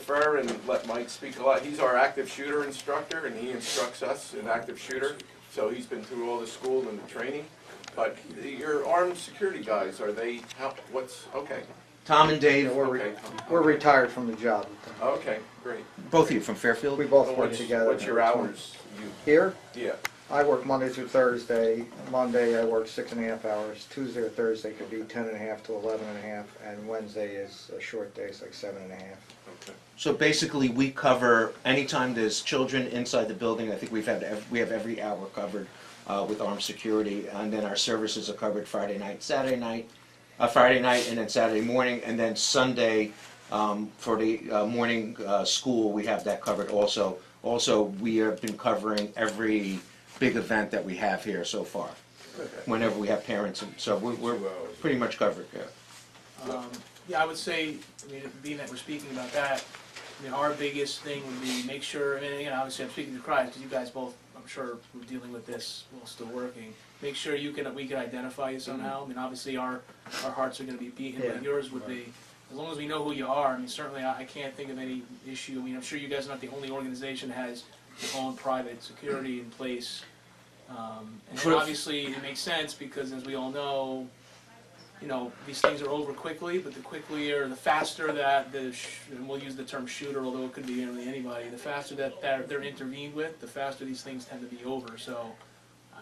defer and let Mike speak a lot. He's our active shooter instructor, and he instructs us in active shooter. So he's been through all the school and the training. But your armed security guys, are they, okay. Tom and Dave, We're retired from the job. Okay, great. both of you from Fairfield? We both work together. What's your hours? Here, Yeah. I work Monday through Thursday. Monday I work 6.5 hours. Tuesday or Thursday could be 10.5 to 11.5, and Wednesday is a short day, it's like 7.5. Okay. So basically, we cover anytime there's children inside the building. I think we have every hour covered with armed security, and then our services are covered Friday night, Friday night, and then Saturday morning, and then Sunday for the morning school. We have that covered also. Also, we have been covering every big event that we have here so far. Okay. Whenever we have parents, so we're pretty much covered. Yeah. Yeah, I would say, I mean, being that we're speaking about that, I mean, our biggest thing would be make sure, and again, obviously I'm speaking to Cries, because you guys both, I'm sure, were dealing with this while still working. Make sure we can identify you somehow. I mean, obviously our hearts are going to be beating, but yours would be, as long as we know who you are. I mean, certainly I can't think of any issue. I mean, I'm sure you guys are not the only organization that has their own private security in place. And then obviously it makes sense because, as we all know, you know, these things are over quickly, but the faster that and we'll use the term shooter, although it could be really anybody, the faster that they're intervened with, the faster these things tend to be over. So, I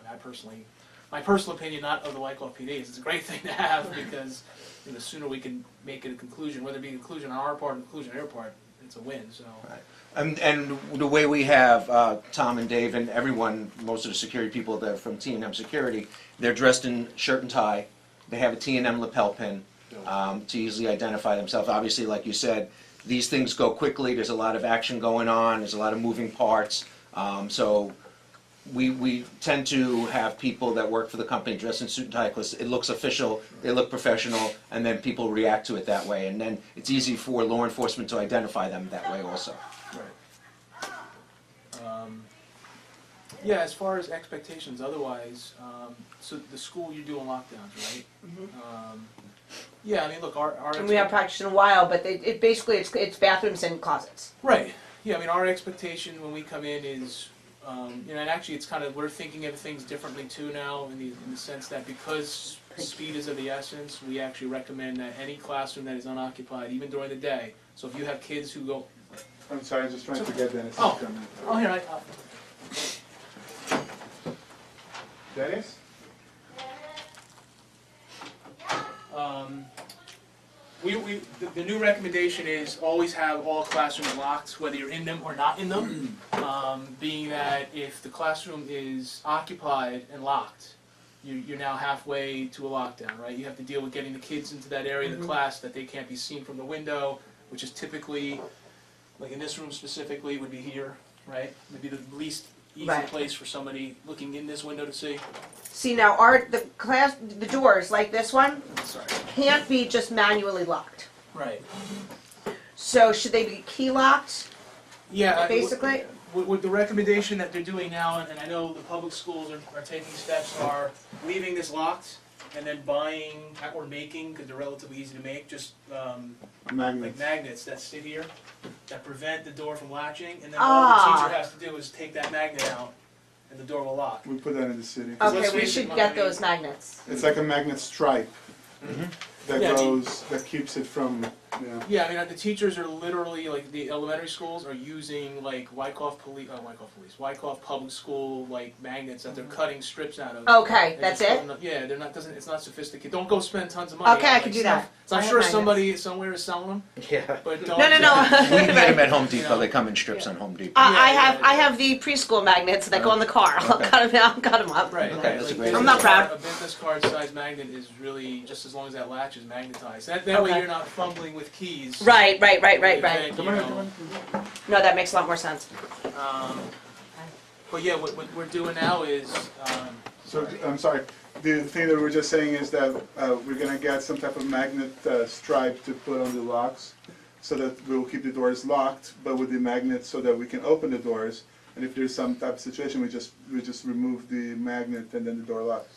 mean, my personal opinion, not of the Wyckoff PD, is it's a great thing to have because the sooner we can make it a conclusion, whether it be a conclusion on our part or a conclusion on their part, it's a win. So. Right. And the way we have Tom and Dave and everyone, most of the security people that are from T&M Security, they're dressed in shirt and tie. They have a T&M lapel pin to easily identify themselves. Obviously, like you said, these things go quickly. There's a lot of action going on. There's a lot of moving parts. So we tend to have people that work for the company dressed in suit and tie because it looks official, they look professional, and then people react to it that way. And then it's easy for law enforcement to identify them that way also. Right. Yeah, as far as expectations otherwise, so the school you're doing lockdowns, right? Mm-hmm. Yeah, I mean, look, our and we haven't practiced in a while, but it basically it's bathrooms and closets. Right. Yeah, I mean, our expectation when we come in is, and actually it's kind of, we're thinking of things differently too now in the sense that because speed is of the essence, we actually recommend that any classroom that is unoccupied, even during the day, so if you have kids who go... I'm sorry, I'm just trying to get Dennis. Oh, here, Dennis? The new recommendation is always have all classrooms locked, whether you're in them or not in them. Being that if the classroom is occupied and locked, you're now halfway to a lockdown, right? You have to deal with getting the kids into that area of the class that they can't be seen from the window, which is typically, like in this room specifically, would be here, right? Would be the least easy place for somebody looking in this window to see. See now, the doors like this one can't be just manually locked. Right. So should they be key locked? Yeah. Basically. With the recommendation that they're doing now, and I know the public schools are taking steps, are leaving this locked and then buying or making, because they're relatively easy to make, just like magnets that sit here that prevent the door from latching, and then all the teacher has to do is take that magnet out and the door will lock. We put that in the city. Okay, we should get those magnets. It's like a magnet stripe that keeps it from, Yeah, I mean, the teachers are literally, like, the elementary schools are using, like, Wyckoff Public School, like, magnets that they're cutting strips out of. Okay, that's it? Yeah, it's not sophisticated. Don't go spend tons of money. Okay, I can do that. So I'm sure somebody somewhere is selling them. Yeah. But don't. No. We can get them at Home Depot. They come in strips on Home Depot. I have the preschool magnets that go in the car. I'll cut them up. Right. Okay, that's a great I'm not proud. A business card size magnet is really just as long as that latch is magnetized. That way you're not fumbling with keys. Right. You know. No, that makes a lot more sense. But yeah, what we're doing now is. So, I'm sorry, the thing that we're just saying is that we're going to get some type of magnet stripe to put on the locks so that we'll keep the doors locked, but with the magnet so that we can open the doors. And if there's some type of situation, we just remove the magnet and then the door locks.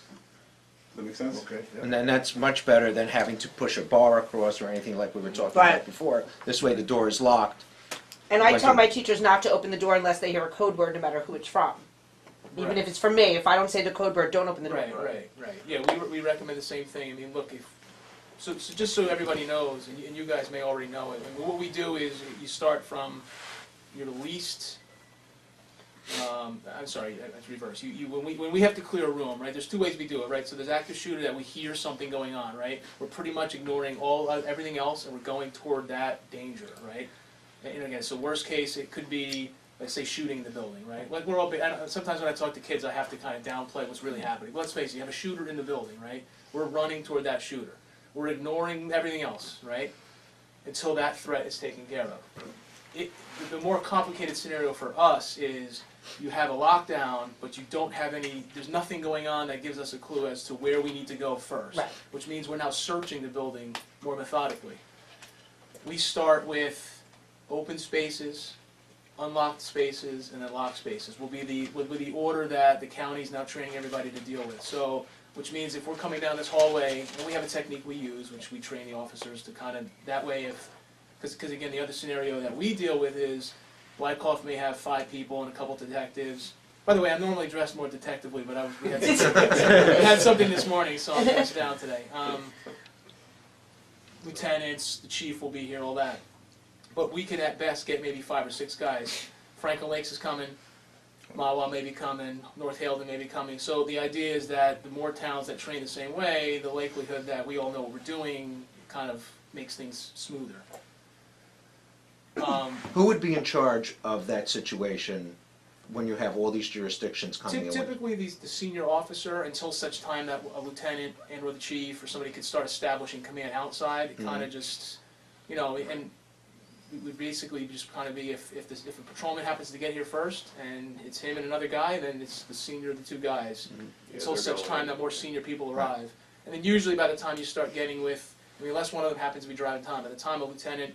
Does that make sense? Okay. Yeah. And then that's much better than having to push a bar across or anything like we were talking about before. This way the door is locked And I Like tell a- my teachers not to open the door unless they hear a code word, no matter who it's from. Even Right. if it's from me, if I don't say the code word, don't open the door. Right. Yeah, we recommend the same thing. I mean, look, so just so everybody knows, and you guys may already know it, I mean, what we do is you start from your least, I'm sorry, it's reverse. When we have to clear a room, right, there's two ways we do it, right? So there's active shooter that we hear something going on, right? We're pretty much ignoring everything else and we're going toward that danger, right? And again, so worst case, it could be, let's say, shooting in the building, right? Like we're all, sometimes when I talk to kids, I have to kind of downplay what's really happening. But let's face it, you have a shooter in the building, right? We're running toward that shooter. We're ignoring everything else, right? Until that threat is taken care of. The more complicated scenario for us is you have a lockdown, but you don't have there's nothing going on that gives us a clue as to where we need to go first. Right. Which means we're now searching the building more methodically. We start with open spaces, unlocked spaces, and then locked spaces will be the order that the county's now training everybody to deal with. So, which means if we're coming down this hallway, and we have a technique we use, which we train the officers to kind of, that way because again, the other scenario that we deal with is, Wyckoff may have 5 people and a couple detectives. By the way, I'm normally dressed more detectively, but we had something this morning, so I'm dressed down today. Lieutenants, the chief will be here, all that. But we can at best get maybe 5 or 6 guys. Franklin Lakes is coming, Mawa may be coming, North Haledon may be coming. So the idea is that the more towns that train the same way, the likelihood that we all know what we're doing kind of makes things smoother. Who would be in charge of that situation when you have all these jurisdictions coming in? Typically, the senior officer, until such time that a lieutenant and or the chief or somebody could start establishing command outside, it kind of just, and we would basically just kind of be if a patrolman happens to get here first and it's him and another guy, then it's the senior of the 2 guys until such time that more senior people arrive. And then usually by the time you start getting with, unless one of them happens to be driving time, by the time a lieutenant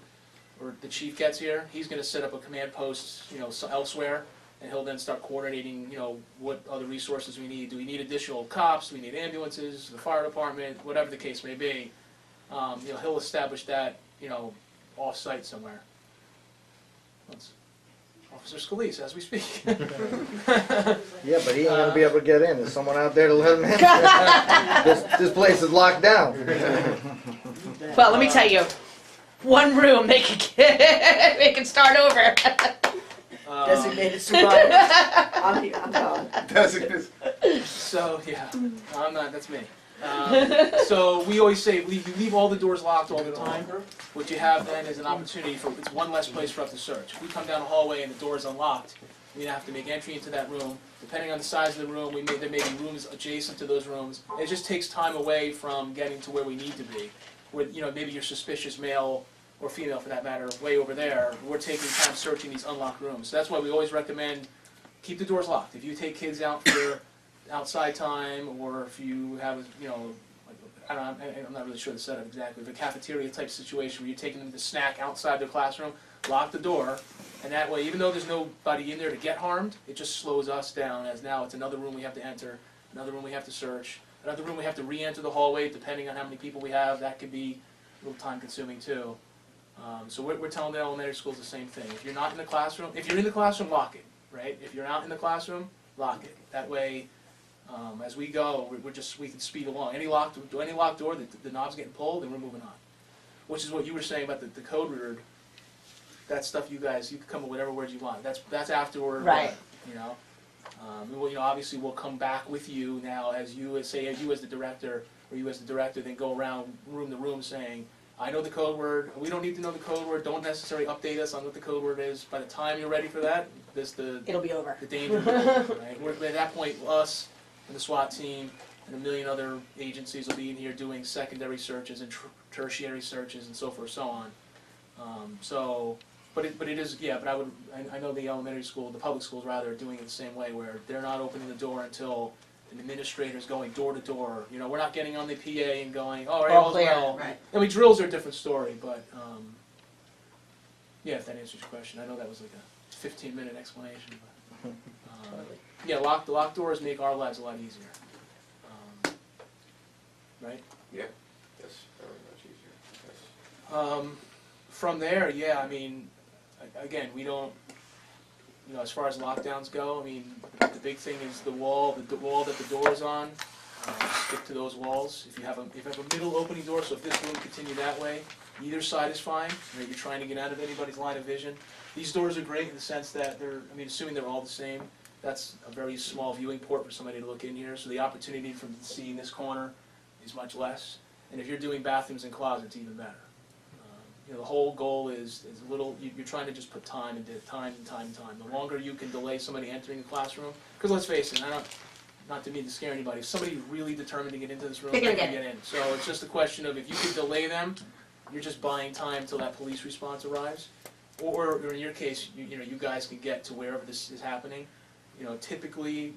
or the chief gets here, he's going to set up a command post, elsewhere, and he'll then start coordinating, what other resources we need. Do we need additional cops? Do we need ambulances? The fire department? Whatever the case may be, he'll establish that, off-site somewhere. That's Officer Scalise, as we speak. Yeah, but he ain't gonna be able to get in. There's someone out there to let him in. This place is locked down. Well, let me tell you, one room they can start over. Designated survivors. I'm gone. Designated. So yeah, I'm not. That's me. So we always say you leave all the doors locked all the time. What you have then is an opportunity it's one less place for us to search. If we come down a hallway and the door is unlocked, we have to make entry into that room. Depending on the size of the room, there may be rooms adjacent to those rooms. It just takes time away from getting to where we need to be. Where maybe you're suspicious male or female for that matter, way over there. We're taking time searching these unlocked rooms. So that's why we always recommend keep the doors locked. If you take kids out for outside time, or if you have, I'm not really sure the setup exactly, but cafeteria type situation where you're taking them to snack outside their classroom, lock the door, and that way, even though there's nobody in there to get harmed, it just slows us down, as now it's another room we have to enter, another room we have to search, another room we have to re-enter the hallway, depending on how many people we have. That could be a little time consuming too. So we're telling the elementary schools the same thing. If you're not in the classroom, if you're in the classroom, lock it, right? If you're not in the classroom, lock it. That way, as we go, we can speed along. Any locked door, the knob's getting pulled, and we're moving on. Which is what you were saying about the code word. That stuff you can come with whatever words you want. That's afterward. Right. Obviously we'll come back with you now as you as the director, or you as the director, then go around room to room saying, I know the code word. We don't need to know the code word. Don't necessarily update us on what the code word is. By the time you're ready for that, It'll be over. the danger. Right? At that point, us and the SWAT team and a million other agencies will be in here doing secondary searches and tertiary searches and so forth, so on. But it is, yeah. But I know the elementary school, the public schools rather, are doing it the same way, where they're not opening the door until an administrator's going door to door. We're not getting on the PA and going, all right, all's well. Right. I mean, drills are a different story, but yeah, if that answers your question. I know that was like a 15-minute explanation, but yeah, the locked doors make our lives a lot easier. Right? Yeah, yes, very much easier. Yes. From there, yeah, I mean, again, we don't, as far as lockdowns go, I mean, the big thing is the wall that the door is on. Stick to those walls. If you have a middle opening door, so if this room continue that way, either side is fine. Right? You're trying to get out of anybody's line of vision. These doors are great in the sense that assuming they're all the same, that's a very small viewing port for somebody to look in here. So the opportunity for seeing this corner is much less. And if you're doing bathrooms and closets, even better. The whole goal is a little. You're trying to just put time into time. The longer you can delay somebody entering the classroom, because let's face it, not to mean to scare anybody. If somebody's really determined to get into this room, They're they gonna can get in. So it's just a question of if you could delay them, you're just buying time until that police response arrives. Or in your case, you guys can get to wherever this is happening. Typically,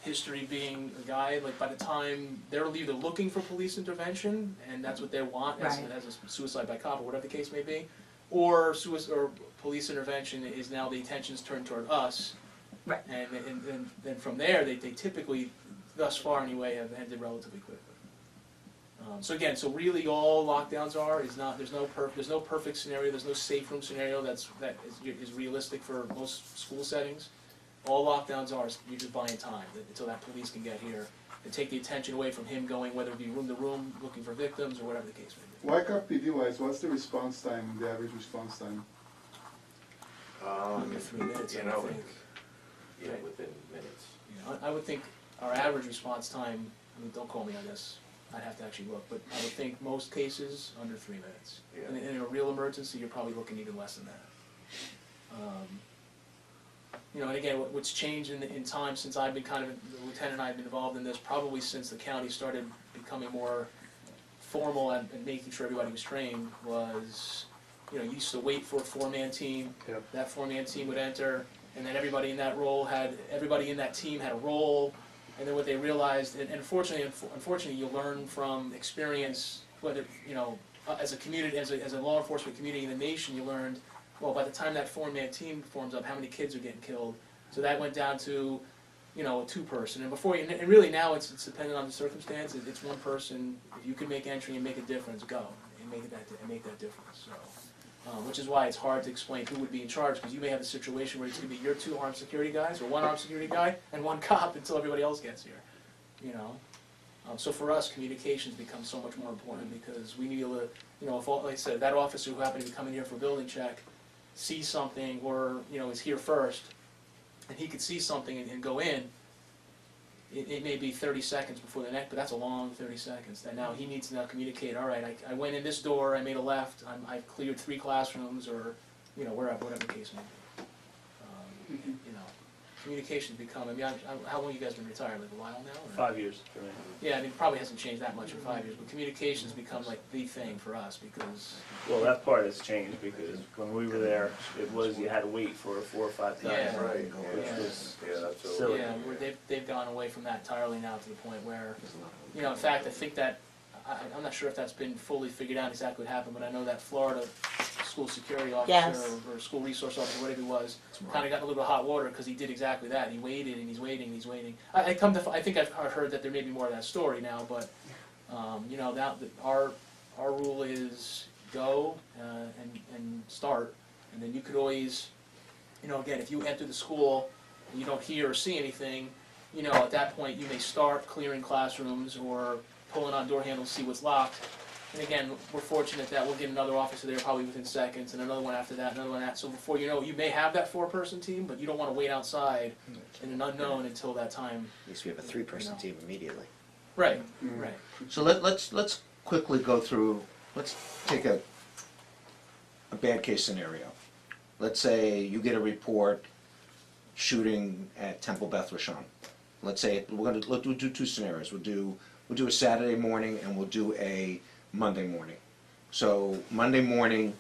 history being a guide, like by the time they're either looking for police intervention, and that's what they want as a suicide by cop or whatever the case may be, or police intervention is now the attention's turned toward us. Right. And then from there, they typically, thus far anyway, have ended relatively quickly. So really all lockdowns there's no perfect scenario, there's no safe room scenario that is realistic for most school settings. All lockdowns you're just buying time until that police can get here and take the attention away from him going, whether it be room to room, looking for victims, or whatever the case may be. Wyckoff PD-wise, what's the response time, the average response time? Under 3 minutes, I think. Yeah, within minutes. I would think our average response time, don't quote me on this, I'd have to actually look, but I would think most cases under 3 minutes. Yeah. And in a real emergency, you're probably looking even less than that. And again, what's changed in time since I've been the lieutenant and I have been involved in this, probably since the county started becoming more formal and making sure everybody was trained, was, you used to wait for a four-man team. Yep. That four-man team would enter, and then everybody in that team had a role. And then what they realized, and unfortunately, you learn from experience. Whether as a community, as a law enforcement community in the nation, you learned. Well, by the time that four-man team forms up, how many kids are getting killed? So that went down to, a two-person. And really now it's dependent on the circumstances. It's one person. If you can make entry and make a difference, go and make that difference. So, which is why it's hard to explain who would be in charge, because you may have a situation where it's going to be your two armed security guys or one armed security guy and one cop until everybody else gets here. So for us, communications become so much more important because we need to, if like I said, that officer who happened to be coming here for a building check sees something or, is here first, and he could see something and go in, it may be 30 seconds before the next, but that's a long 30 seconds. That now he needs to now communicate, all right, I went in this door, I made a left, I've cleared 3 classrooms, or, whatever the case may be. Communications become, how long have you guys been retired, like a while now? Or? 5 years for me. Yeah, it probably hasn't changed that much in 5 years, but communications become like the thing for us because... Well, that part has changed because when we were there, it was you had to wait for 4 or 5 times. Yeah. Right, Which yeah. was That's silly. Yeah, they've gone away from that entirely now to the point where, in fact, I think that, I'm not sure if that's been fully figured out exactly what happened, but I know that Florida school security officer Yes. or school resource officer, whatever he was, kind of got in a little bit of hot water because he did exactly that. He waited and he's waiting and he's waiting. I think I've heard that there may be more of that story now, but our rule is go and start, and then you could always, again, if you enter the school and you don't hear or see anything, at that point you may start clearing classrooms or pulling on door handles to see what's locked. And again, we're fortunate that we'll get another officer there probably within seconds, and another one after that, another one after. So before you know it, you may have that 4-person team, but you don't want to wait outside in an unknown until that time. At least we have a 3-person team immediately. Right, right. So let's quickly go through, let's take a bad case scenario. Let's say you get a report shooting at Temple Beth Rashon. Let's say we'll do 2 scenarios. We'll do a Saturday morning and we'll do a Monday morning. So Monday morning,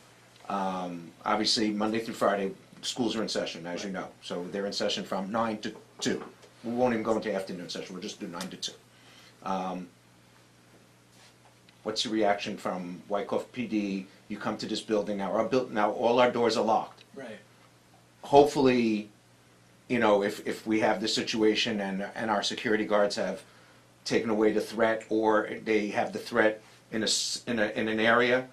obviously Monday through Friday, schools are in session, as you know. So they're in session from 9 to 2. We won't even go into afternoon session, we'll just do 9 to 2. What's your reaction from Wyckoff PD? You come to this building now, now all our doors are locked. Right. Hopefully, if we have this situation and our security guards have taken away the threat, or they have the threat in an area,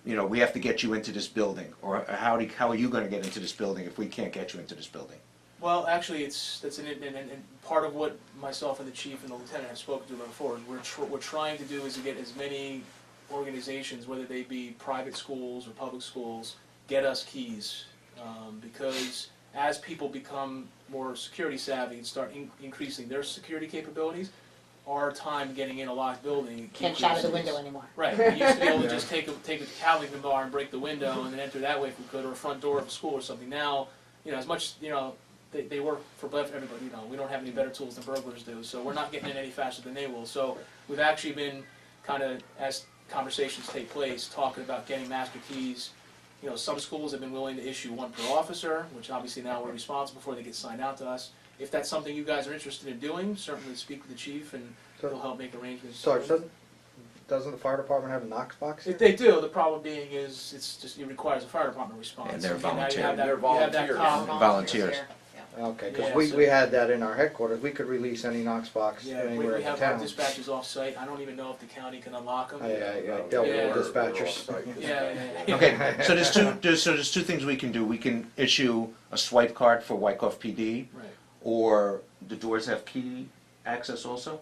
you know, we have to get you into this building, or how are you gonna get into this building if we can't get you into this building? Well, actually, and part of what myself and the chief and the lieutenant have spoken to before is we're trying to do is to get as many organizations, whether they be private schools or public schools, get us keys, because as people become more security savvy and start increasing their security capabilities, our time getting in a locked building Can't shout at the decreases. window anymore. Right, we used to be able to just take a Calvin bar and break the window and then enter that way if we could, or a front door of a school or something. Now, you know, as much, you know, they work for everybody, you know, we don't have any better tools than burglars do, so we're not getting in any faster than they will. So we've actually been kind of, as conversations take place, talking about getting master keys. You know, some schools have been willing to issue one per officer, which obviously now we're responsible for, they get signed out to us. If that's something you guys are interested in doing, certainly speak with the chief and he'll help make arrangements. Sarge, doesn't the fire department have a Knox box here? If they do, the problem being is it requires a fire department response. And they're Again, now you have volunteer. that- They're you have that volunteers. column. Volunteers. Okay, Yeah, because so- we had that in our headquarters, we could release any Knox box Yeah, anywhere we in have our town. dispatchers off-site, I don't even know if the county can unlock them. I dealt Yeah. with dispatchers. Yeah. Okay, so there's two things we can do. We can issue a swipe card for Wyckoff PD, Right. or the doors have key access also,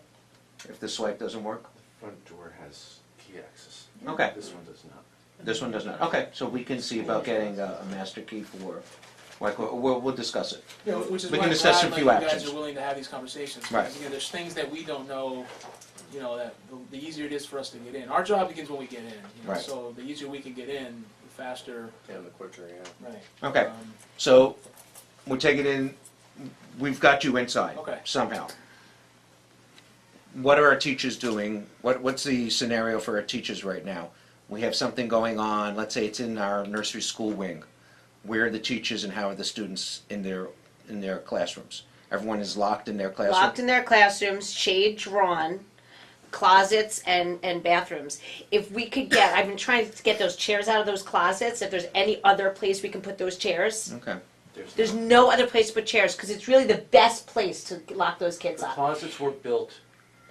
if the swipe doesn't work. Front door has key access. Okay, This one does not. this one does not. Okay, so we can see about getting a master key for Wyckoff, we'll discuss it. You know, which is We why can I'm discuss glad a few like, you actions. guys are willing to have these conversations. Right. Because again, there's things that we don't know, you know, that the easier it is for us to get in. Our job begins when we get in, you know, Right. so the easier we can get in, the faster, And the quicker, yeah. right. Okay, Um, so we'll take it in, we've got you inside Okay. somehow. What are our teachers doing? What's the scenario for our teachers right now? We have something going on, let's say it's in our nursery school wing. Where are the teachers and how are the students in their classrooms? Everyone is locked in their classroom? Locked in their classrooms, shade drawn, closets and bathrooms. If we could get, I've been trying to get those chairs out of those closets, if there's any other place we can put those chairs. Okay, There's no other place to put chairs, because it's really the best place to lock those kids The up. closets were built,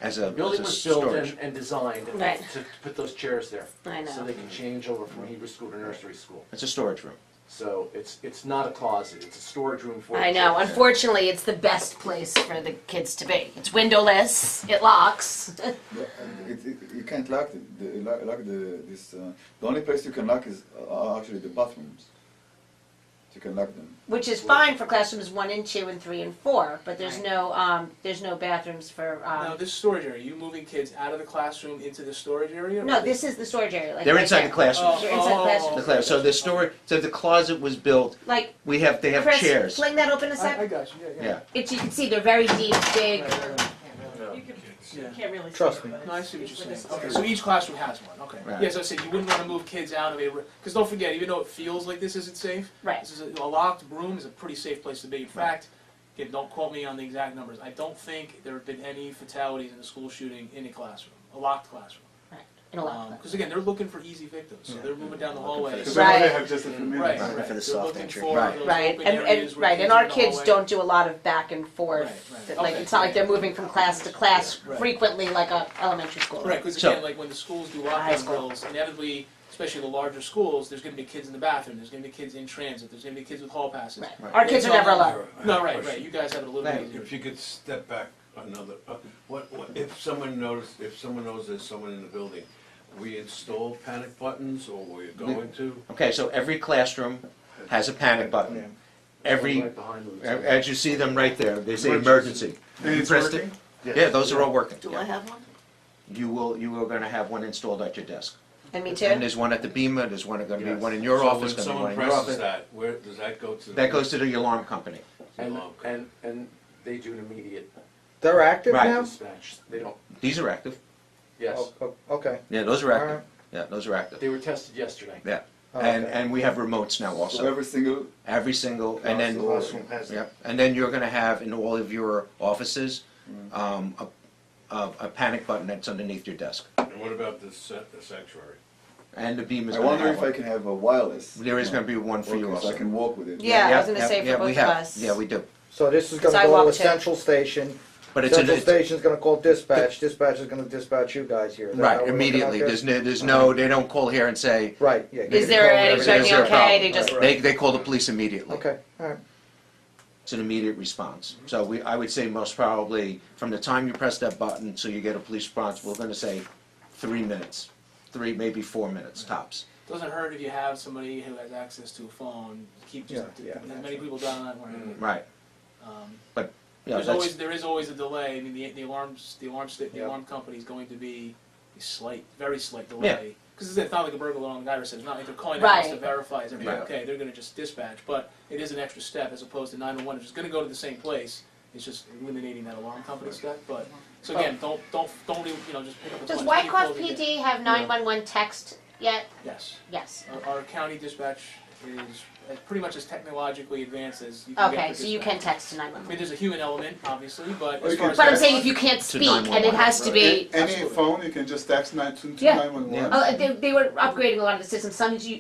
as the a building was built storage. and designed Right. to put those chairs there. I know. So they can change over from Hebrew school to nursery school. It's a storage room. So it's not a closet, it's a storage room for the I know, chairs. unfortunately, it's the best place for the kids to be. It's windowless, it locks. You can't lock this. The only place you can lock is actually the bathrooms. You can lock them. Which is fine for classrooms 1 and 2 and 3 and 4, but there's no bathrooms for, Now, this storage area, you moving kids out of the classroom into the storage area? no, this is the storage area, like They're right inside there. the classrooms. They're inside the classrooms. The class, so the storage, so the closet was built, Like, they have Chris, chairs. fling that open a I sec. got you, Yeah, It's, you can see they're very deep, big. Yeah. Can't really see Trust it, me. but No, I it's- see what you're it's saying. like a Okay, so each classroom has one, okay. Right. Yeah, as I said, you wouldn't want to move kids out of a, because don't forget, even though it feels like this isn't safe, Right. this is a locked room is a pretty safe place to be. In fact, again, don't quote me on the exact numbers, I don't think there have been any fatalities in a school shooting in a classroom, a locked classroom. In a lot. Because again, they're looking for easy victims, so they're moving down the hallway. Because Right. they have just a few minutes. Right, Right. right. For the They're soft looking entry. for Right. those Right, open and, areas where and kids our are in the kids hallway. don't do a lot of back and forth. Right, right. Like, Okay. it's not like they're moving from class to class Right. frequently like a elementary school. Right, because So- again, like when the schools do High lockdown school. drills, inevitably, especially the larger schools, there's gonna be kids in the bathroom, there's gonna be kids in transit, there's gonna be kids with hall passes. Right. Right. Our kids are never alone. No, right, you guys have it a little bit easier. If you could step back another, what, if someone knows there's someone in the building, we install panic buttons, or we're going to? okay, so every classroom has a panic button. Every, Right behind the lieutenant. as you see them right there, they say emergency. And You it's pressed working? it? Yeah, those are all working. Do I have one? You are gonna have one installed at your desk. And me And too. there's one at the Beamer, there's one gonna be Yes. one in your So office, when gonna be one someone in your presses office. that, where, does that go to? That goes to the alarm company. And they do an immediate They're active Right. now? dispatch. They don't, These are active. yes, Okay. Yeah, those are active. Alright. Yeah, those are active. they were tested yesterday. Yeah, Okay. and we have remotes now So also. every single Every single, and then, classroom yeah, and then you're gonna have in all of your offices, a panic button that's underneath your desk. And what about the sanctuary? And the Beamer's I gonna wonder have if I one. can have a wireless. There is gonna be one for you Okay, so I also. can walk with it. Yeah, I was gonna Yeah, say yeah, for we both of have. us. Yeah, we do. So this is gonna go Sidewalk to a too. central station, But it's Central a, Station's gonna call dispatch, dispatch is gonna dispatch you guys here. Is that how right, we're looking at immediately. this? There's no, they don't call here and say, Right, yeah. Is there anything there a okay? problem? They just, they call the police immediately. Okay, all right. It's an immediate response. So I would say most probably, from the time you press that button till you get a police response, we're gonna say 3 minutes. 3, maybe 4 minutes tops. Doesn't hurt if you have somebody who has access to a phone, keep just, Yeah, yeah. as many people done that way. Right. Yeah, There is always a delay. I mean, the alarm company is going to be a very slight delay. Because it's not like a burglar alarm, the guy said, it's not like they're calling the house to Right. verify is everything Right. okay. They're going to just dispatch, but it is an extra step as opposed to 911, which is going to go to the same place. It's just eliminating that alarm company step. But so again, don't just pick up the does phone. Wyckoff Keep closing it. PD have 911 text yet? Yes. Yes. Our county dispatch is pretty much as technologically advanced as you can get Okay, for so you dispatch. can text to I mean, 911. there's a human element, obviously, but Or as you far can as But I'm text saying if you can't To speak and it 911, has to be. Any Absolutely. phone, you can just text 911. Yeah. Oh, they were upgrading a lot of the systems.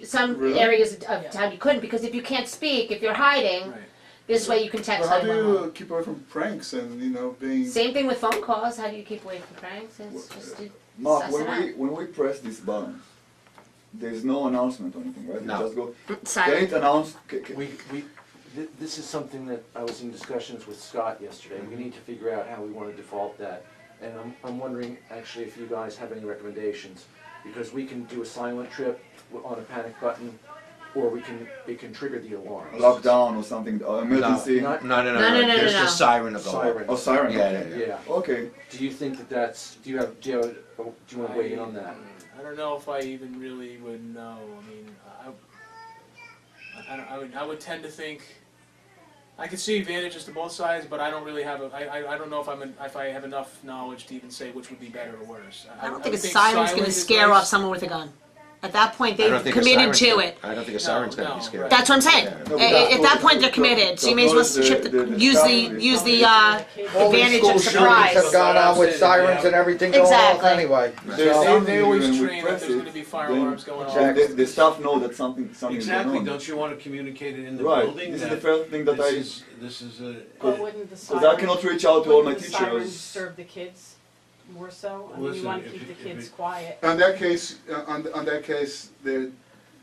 Some Really? areas of Yeah. town you couldn't because if you can't speak, if you're hiding, Right. this way you can text But how do 911. you keep away from pranks and, being... Same thing with phone calls. How do you keep away from pranks? It's just Mark, suss it out. when we press this button, there's no announcement or anything, right? No. You just go, can silent. it announce, This is something that I was in discussions with Scott yesterday. We need to figure out how we want to default that. And I'm wondering, actually, if you guys have any recommendations. Because we can do a silent trip on a panic button, or it can trigger the alarm. lockdown or something, or emergency? Not- No. No, no, no, There's no, no. the siren of the Siren. Oh, siren, Yeah, okay. yeah, Yeah. Okay, Do you think do you want to weigh in on that? I don't know if I even really would know. I mean, I would tend to think I could see advantages to both sides, but I don't really have I don't know if I have enough knowledge to even say which would be better or worse. I don't would think a siren's going to silent is scare nice. off someone with a gun. At that point, I don't they've think a committed siren's to gonna- it. I don't think a siren's gonna No, be scary. right. That's what I'm saying. Yeah. No, but At that point, they're the- committed. So you the may as well noise, strip the use sound the is use the something- All these advantage school of shootings surprise. have gone on with sirens and everything going Exactly. off anyway. There's So- something They always when we train that press there's it, going to be fire then- alarms going then off. the staff know that something is Exactly, going on. don't you want to communicate it in the Right, building? this is that the first thing that this is a, Or wouldn't the Because sirens, I cannot reach out to all my wouldn't the sirens teachers. serve the kids more so? I mean, Listen, you want to if keep the it- if kids it- quiet. On that case,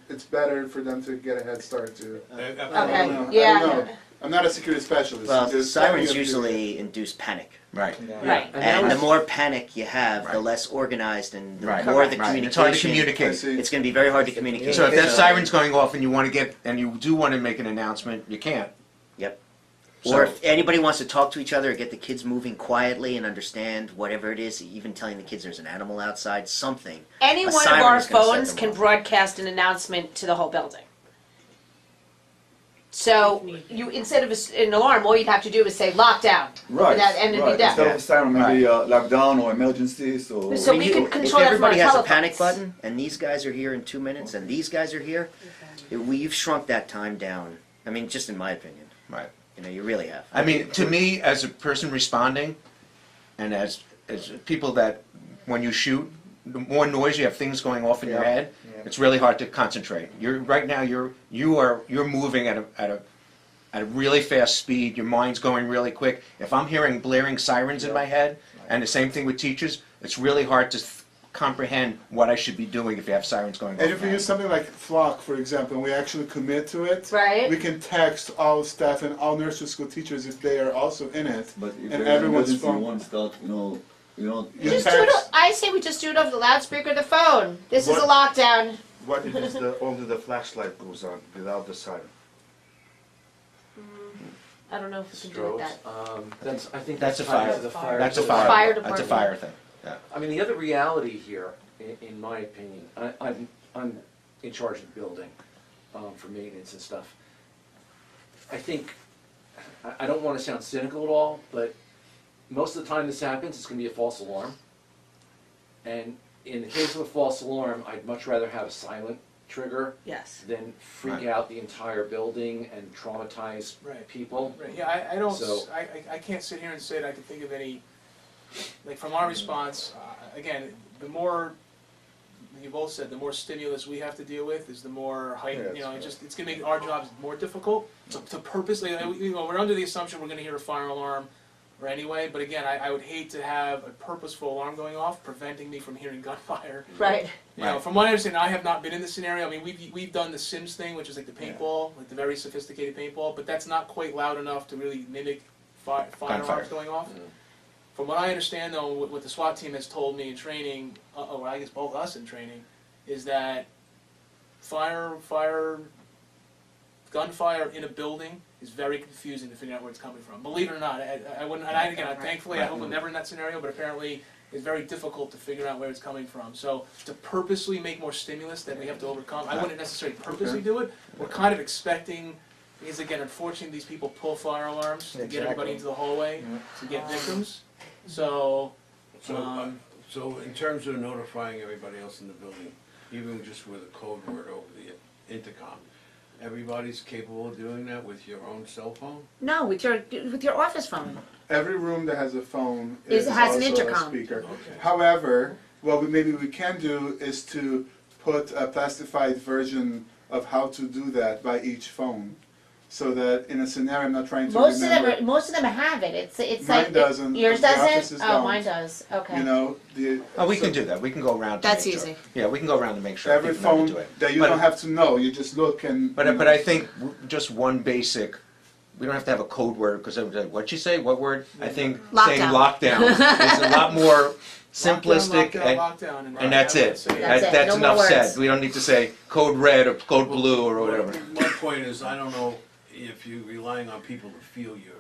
it's better for them to get a head start to... Uh, I Okay. don't know. Yeah. I don't know. I'm not a security specialist. Well, Just sirens tell me if you- usually induce panic. Right. Right. And the more panic you have, the Right. less organized and the Right. more the Right. It's hard to communication. communicate. I see. It's going to be very hard to communicate. So if that siren's going off and you want to you do want to make an announcement, you can't. Yep. So- Or if anybody wants to talk to each other or get the kids moving quietly and understand whatever it is, even telling the kids there's an animal outside, something. Any A one of siren our is gonna set phones them can off. broadcast an announcement to the whole building. So you instead of an alarm, all you'd have to do is say lockdown. Right, And it'd right. be done. Instead of a siren, maybe lockdown or emergency, so... So we can control that if from our everybody has a telephones. panic button and these guys are here in 2 minutes and these guys are here, we've shrunk that time down. I mean, just in my opinion. Right. You know, you really have. I mean, to me, as a person responding, and as people that, when you shoot, the more noise you have, things going off in your Yeah. head, Yeah. it's really hard to concentrate. Right now you're moving at a really fast speed. Your mind's going really quick. If I'm hearing blaring sirens in my head, and the same thing with teachers, it's really hard to comprehend what I should be doing if you have sirens going off. And if we use something like Flock, for example, and we actually commit to it, Right. we can text all staff and all nursery school teachers if they are also in it. But if And there's an everyone's emergency, phone. you want to start, you You Just do it. text, I say we just do it over the loudspeaker of the phone. This is a What- lockdown. What if it's only the flashlight goes on without the siren? I don't know if we can do Strobes. that. I think That's that's a tied fire. to the fire. That's a Fire fire. department. That's a fire thing. Yeah. I mean, the other reality here, in my opinion, I'm in charge of the building for maintenance and stuff. I think, I don't want to sound cynical at all, but most of the time this happens, it's going to be a false alarm. And in the case of a false alarm, I'd much rather have a silent trigger Yes. than freak Right. out the entire building and traumatize Right. people. Right, yeah, I don't, So- I can't sit here and say that I can think of any, like from our response, again, the more, you both said, the more stimulus we have to deal with is the more height, Yeah, you know, that's it's gonna make our jobs more difficult to purposely, we're under the assumption we're gonna hear a fire alarm, or anyway, but again, I would hate to have a purposeful alarm going off preventing me from hearing gunfire. Right. You know, Right. from what I understand, I have not been in this scenario. I mean, we've done the Sims thing, which is like the paintball, like the very sophisticated paintball, but that's not quite loud enough to really mimic fire Gunfire. alarms going off. From what I understand, though, what the SWAT team has told me in training, or I guess both us in training, is that gunfire in a building is very confusing to figure out where it's coming from. Believe it or not, I wouldn't. And again, thankfully, I hope I'm never in that scenario. But apparently, it's very difficult to figure out where it's coming from. So to purposely make more stimulus that we have to overcome, I wouldn't necessarily purposely do it. We're kind of expecting. Because again, unfortunately, these people pull fire alarms to get everybody into the hallway to get victims. So, So in terms of notifying everybody else in the building, even just with a code word over the intercom, everybody's capable of doing that with your own cell phone? No, with your office phone. Every room that has a phone Has an also intercom. a speaker. Okay. However, what maybe we can do is to put a plastified version of how to do that by each phone, so that in a scenario, I'm not trying to remember. Most of them have it. It's Mine like doesn't. yours The doesn't. offices Oh, don't. mine does. Okay. You know, Oh, we so can do that. We can go around to That's make sure. easy. Yeah, we can go around to make sure every people know phone to do it. that you But- don't have to know, you just look and. But you know. but I think just one basic. We don't have to have a code word because what'd she say? What word? I think saying lockdown is a lot more simplistic lockdown, and that's it. That's it. That's No more enough said. words. We don't need to say code red or code blue or whatever. My point is, I don't know if you're relying on people to feel your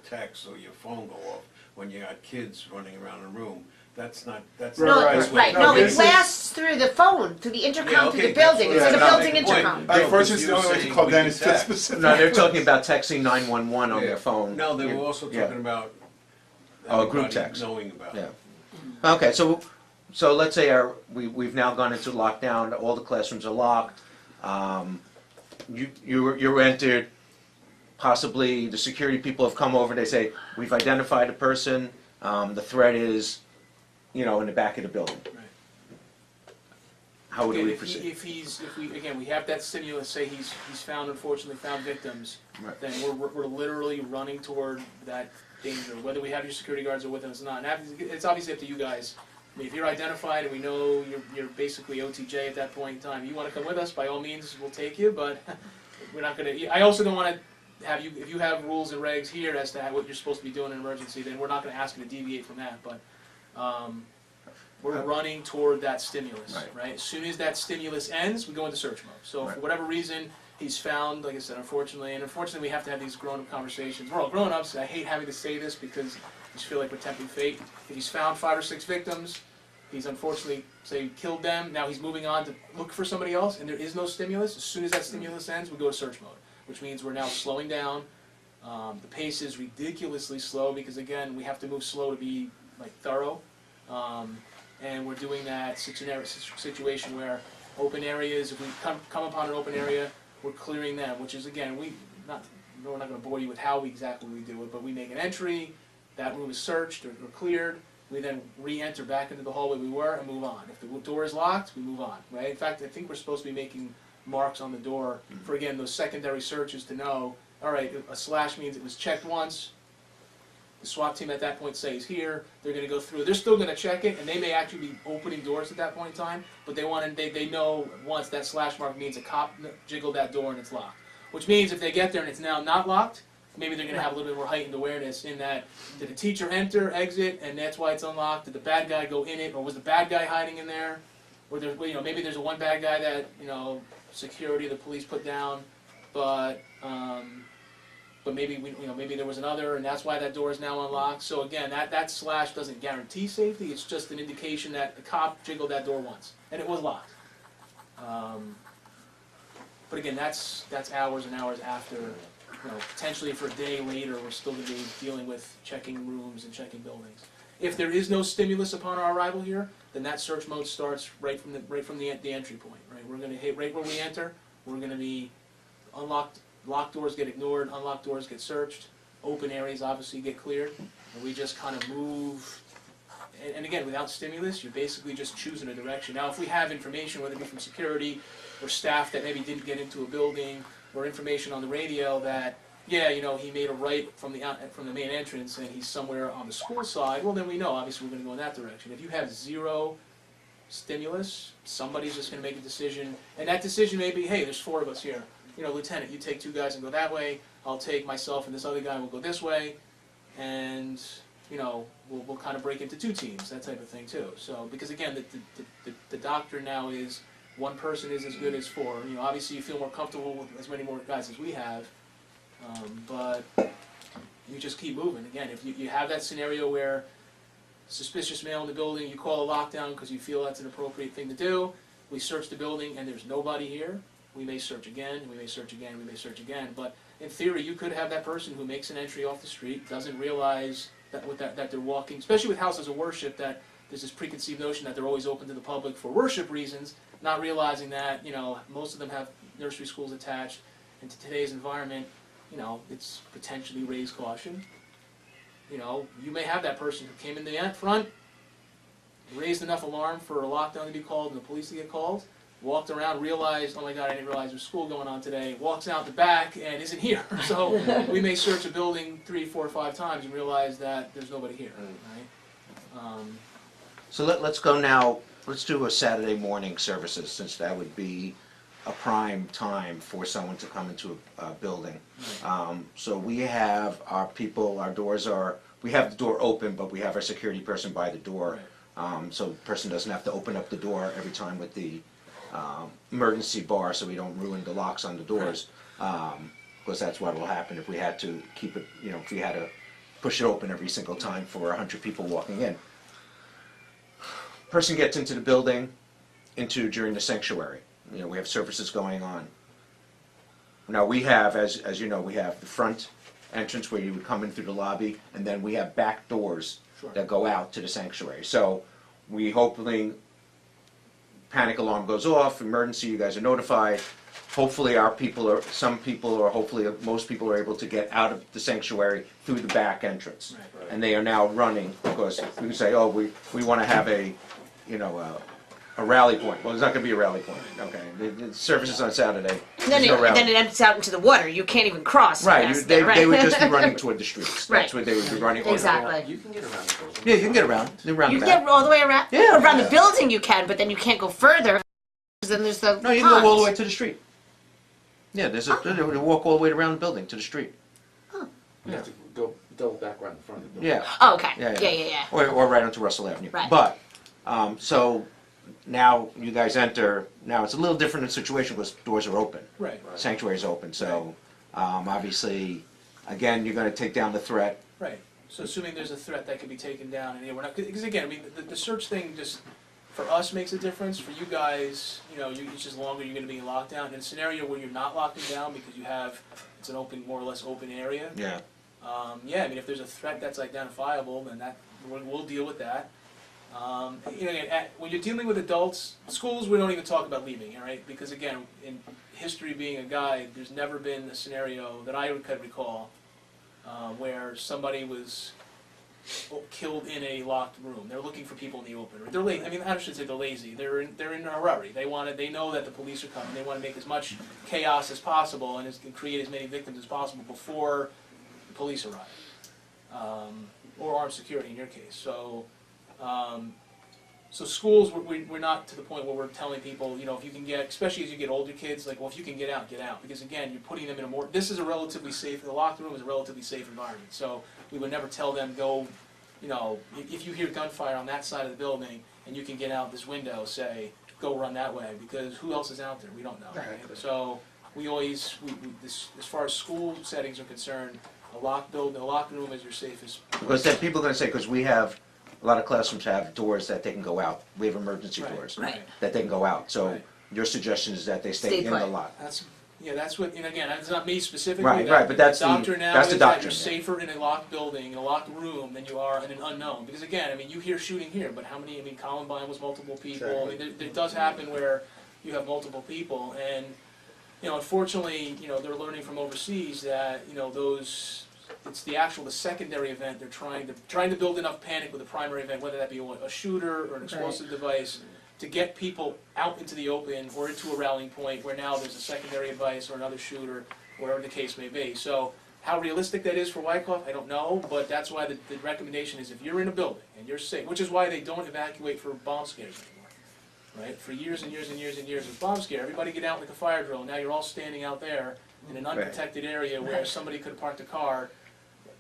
text or your phone go off when you got kids running around a room. That's not. No, Right. right. No, No, it this is- blasts through the phone, through the intercom, Yeah, through okay, the building. It's that's like a what- building that's the point. intercom. No, Unfortunately, you the only were way to saying call we Dan can is to text. specific. No, they're talking about texting 911 on Yeah. their phone. No, they Yeah. were also Yeah. talking about Oh, group everybody text. knowing about it. Yeah. Okay, so let's say we've now gone into lockdown. All the classrooms are locked. You're entered. Possibly the security people have come over. They say we've identified a person. The threat is, in the back of the building. Right. How would Again, we if proceed? we have that stimulus, say he's unfortunately found victims, Right. then we're literally running toward that danger, whether we have your security guards or with us or not. And it's obviously up to you guys. I mean, if you're identified and we know you're basically OTJ at that point in time, you want to come with us, by all means, we'll take you, but we're not going to, I also don't want to have you, if you have rules and regs here as to what you're supposed to be doing in an emergency, then we're not going to ask you to deviate from that, but we're running toward that stimulus, right? As soon as that stimulus ends, we go into search mode. So for whatever reason, he's found, like I said, unfortunately we have to have these grown-up conversations. We're all grown-ups, and I hate having to say this because I just feel like we're tempting fate. If he's found 5 or 6 victims, he's unfortunately, say, killed them, now he's moving on to look for somebody else, and there is no stimulus. As soon as that stimulus ends, we go to search mode, which means we're now slowing down. The pace is ridiculously slow because, again, we have to move slow to be thorough. And we're doing that situation where open areas, if we come upon an open area, we're clearing them, which is, again, we're not going to bore you with how exactly we do it, but we make an entry, that room is searched or cleared, we then re-enter back into the hallway we were and move on. If the door is locked, we move on, right? In fact, I think we're supposed to be making marks on the door for, again, those secondary searches to know, all right, a slash means it was checked once, the SWAT team at that point says here, they're going to go through, they're still going to check it, and they may actually be opening doors at that point in time, but they know once that slash mark means a cop jiggled that door and it's locked. Which means if they get there and it's now not locked, maybe they're going to have a little bit more heightened awareness in that, did the teacher enter, exit, and that's why it's unlocked? Did the bad guy go in it, or was the bad guy hiding in there? Or maybe there's a one bad guy that, security, the police put down, but maybe maybe there was another, and that's why that door is now unlocked. So again, that slash doesn't guarantee safety. It's just an indication that the cop jiggled that door once, and it was locked. But again, that's hours and hours after. Potentially for a day later, we're still going to be dealing with checking rooms and checking buildings. If there is no stimulus upon our arrival here, then that search mode starts right from the entry point. Right, we're going to hit right where we enter. We're going to be unlocked. Locked doors get ignored, unlocked doors get searched, open areas obviously get cleared, and we just kind of move. And again, without stimulus, you're basically just choosing a direction. Now, if we have information, whether it be from security or staff that maybe didn't get into a building, or information on the radio that, yeah, he made a right from the main entrance and he's somewhere on the school side, well then we know, obviously we're gonna go in that direction. If you have zero stimulus, somebody's just gonna make a decision, and that decision may be, hey, there's 4 of us here. Lieutenant, you take 2 guys and go that way, I'll take myself and this other guy and we'll go this way, and, we'll kind of break into 2 teams, that type of thing too. So, because again, the doctrine now is, 1 person is as good as 4. Obviously you feel more comfortable with as many more guys as we have, but you just keep moving. Again, if you have that scenario where suspicious male in the building, you call a lockdown because you feel that's an appropriate thing to do, we search the building and there's nobody here, we may search again, we may search again, we may search again. But in theory, you could have that person who makes an entry off the street, doesn't realize that they're walking, especially with houses of worship, that there's this preconceived notion that they're always open to the public for worship reasons, not realizing that, most of them have nursery schools attached, and to today's environment, it's potentially raised caution. You may have that person who came in the front, raised enough alarm for a lockdown to be called and the police to get called, walked around, realized, oh my God, I didn't realize there's school going on today, walks out the back and isn't here. So we may search a building 3, 4, 5 times and realize that there's nobody here, right? So let's go now, let's do a Saturday morning services, since that would be a prime time for someone to come into a building. So we have our people, our doors are, we have the door open, but we have our security person by the door. So the person doesn't have to open up the door every time with the emergency bar, so we don't ruin the locks on the doors. Because that's what will happen if we had to keep it, if we had to push it open every single time for 100 people walking in. Person gets into the building, during the sanctuary. We have services going on. Now we have, as you know, we have the front entrance where you would come in through the lobby, and then we have back doors that go out to the sanctuary. So we hopefully, panic alarm goes off, emergency, you guys are notified. Hopefully hopefully most people are able to get out of the sanctuary through the back entrance. Right. And they are now running, because we can say, oh, we want to have a rally point. Well, there's not going to be a rally point. Okay, the service is on Saturday. Then There's no rally. then it empties out into the water. You can't even cross. Right, past they there, right? would just be running toward the streets. Right. That's what they would be running. Exactly. You can get around the building. Yeah, you can get around. Around You the can back. get all the way around. Yeah. Around the building you can, but then you can't go further. 'Cause then there's the No, you can go all the ponds. way to the street. Yeah, they walk all the way around the building to the street. You have to go double back around the front of the building. Yeah. Oh, okay. Yeah, Yeah, yeah. yeah, Or right onto Russell Avenue. Right. But, so now you guys enter, now it's a little different situation because doors are open. Right. Sanctuary's open, so obviously, again, you're gonna take down the threat. Right. So assuming there's a threat that could be taken down, and we're not, because again, the search thing just, for us, makes a difference. For you guys, it's just longer you're gonna be in lockdown. In a scenario where you're not locking down because it's an open, more or less open area. Yeah. If there's a threat that's identifiable, then we'll deal with that. When you're dealing with adults, schools, we don't even talk about leaving, all right? Because again, in history being a guide, there's never been a scenario that I could recall where somebody was killed in a locked room. They're looking for people in the open. They're lazy. I should say they're lazy. They're in a hurry. They know that the police are coming. They want to make as much chaos as possible and create as many victims as possible before the police arrive, or armed security in your case. So schools, we're not to the point where we're telling people, if you can get, especially as you get older kids, like, well, if you can get out, get out. Because again, you're putting them in this is a relatively safe, the locked room is a relatively safe environment. So we would never tell them, go, if you hear gunfire on that side of the building and you can get out this window, say, go run that way, because who else is out there? We don't know. Right? So we always, as far as school settings are concerned, a locked room is your safest. Because then people are gonna say, because we have, a lot of classrooms have doors that they can go out. We have emergency doors that they can go out. So your suggestion is that they stay in the lot. That's what, and again, it's not me specifically. Right, but that's the doctrine now that's the is that doctrine. you're safer in a locked building, in a locked room, than you are in an unknown. Because again, you hear shooting here, but how many? Columbine was multiple people. Exactly. It does happen where you have multiple people, and unfortunately, they're learning from overseas that it's the secondary event. They're trying to build enough panic with the primary event, whether that be a shooter or an explosive device, to get people out into the open or into a rallying point where now there's a secondary device or another shooter, whatever the case may be. So How realistic that is for Wyckoff, I don't know, but that's why the recommendation is if you're in a building and you're safe, which is why they don't evacuate for bomb scares anymore, right? For years and years and years and years with bomb scare, everybody get out like a fire drill, now you're all standing out there in an unprotected area where somebody could have parked a car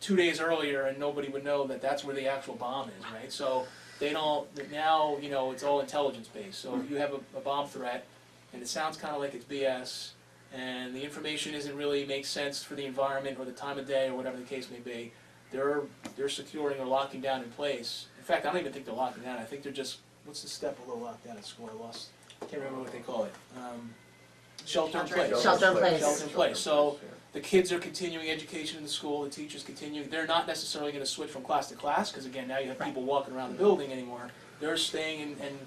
2 days earlier and nobody would know that that's where the actual bomb is, right? So they don't, now, you know, it's all intelligence based. So if you have a bomb threat and it sounds kind of like it's BS and the information isn't really makes sense for the environment or the time of day or whatever the case may be, they're securing or locking down in place. In fact, I don't even think they're locking down. I think they're just, what's the step below lockdown at school? I lost, I can't remember what they call it. Shelter in place. Shelter in place. Shelter in place. So the kids are continuing education in the school, the teachers continue. They're not necessarily going to switch from class to class, because again, now you have people walking around the building anymore. They're staying in, and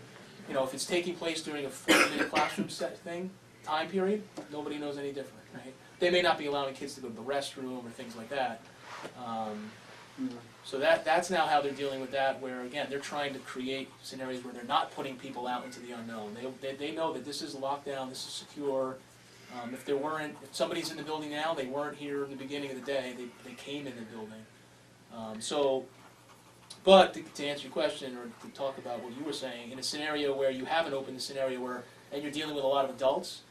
you know, if it's taking place during a 40-minute classroom set thing, time period, nobody knows any different, right? They may not be allowing kids to go to the restroom or things like that. So that's now how they're dealing with that, where again, they're trying to create scenarios where they're not putting people out into the unknown. They know that this is lockdown, this is secure. If somebody's in the building now, they weren't here in the beginning of the day, they came in the building. But to answer your question, or to talk about what you were saying, in a scenario where you haven't opened the scenario where, and you're dealing with a lot of adults,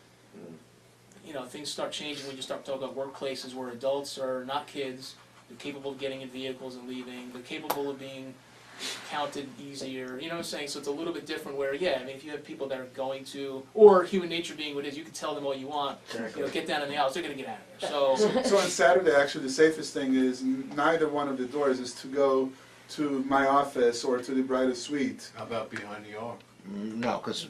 you know, things start changing when you start talking about workplaces where adults are not kids, they're capable of getting in vehicles and leaving, they're capable of being counted easier, you know what I'm saying? So it's a little bit different where, yeah, I mean, if you have people that are going to, or human nature being what it is, you can tell them all you want, you know, get down in the house, they're going to get out of there. So on Saturday, actually, the safest thing is neither one of the doors is to go to my office or to the bridal suite. How about behind the ark? No, because,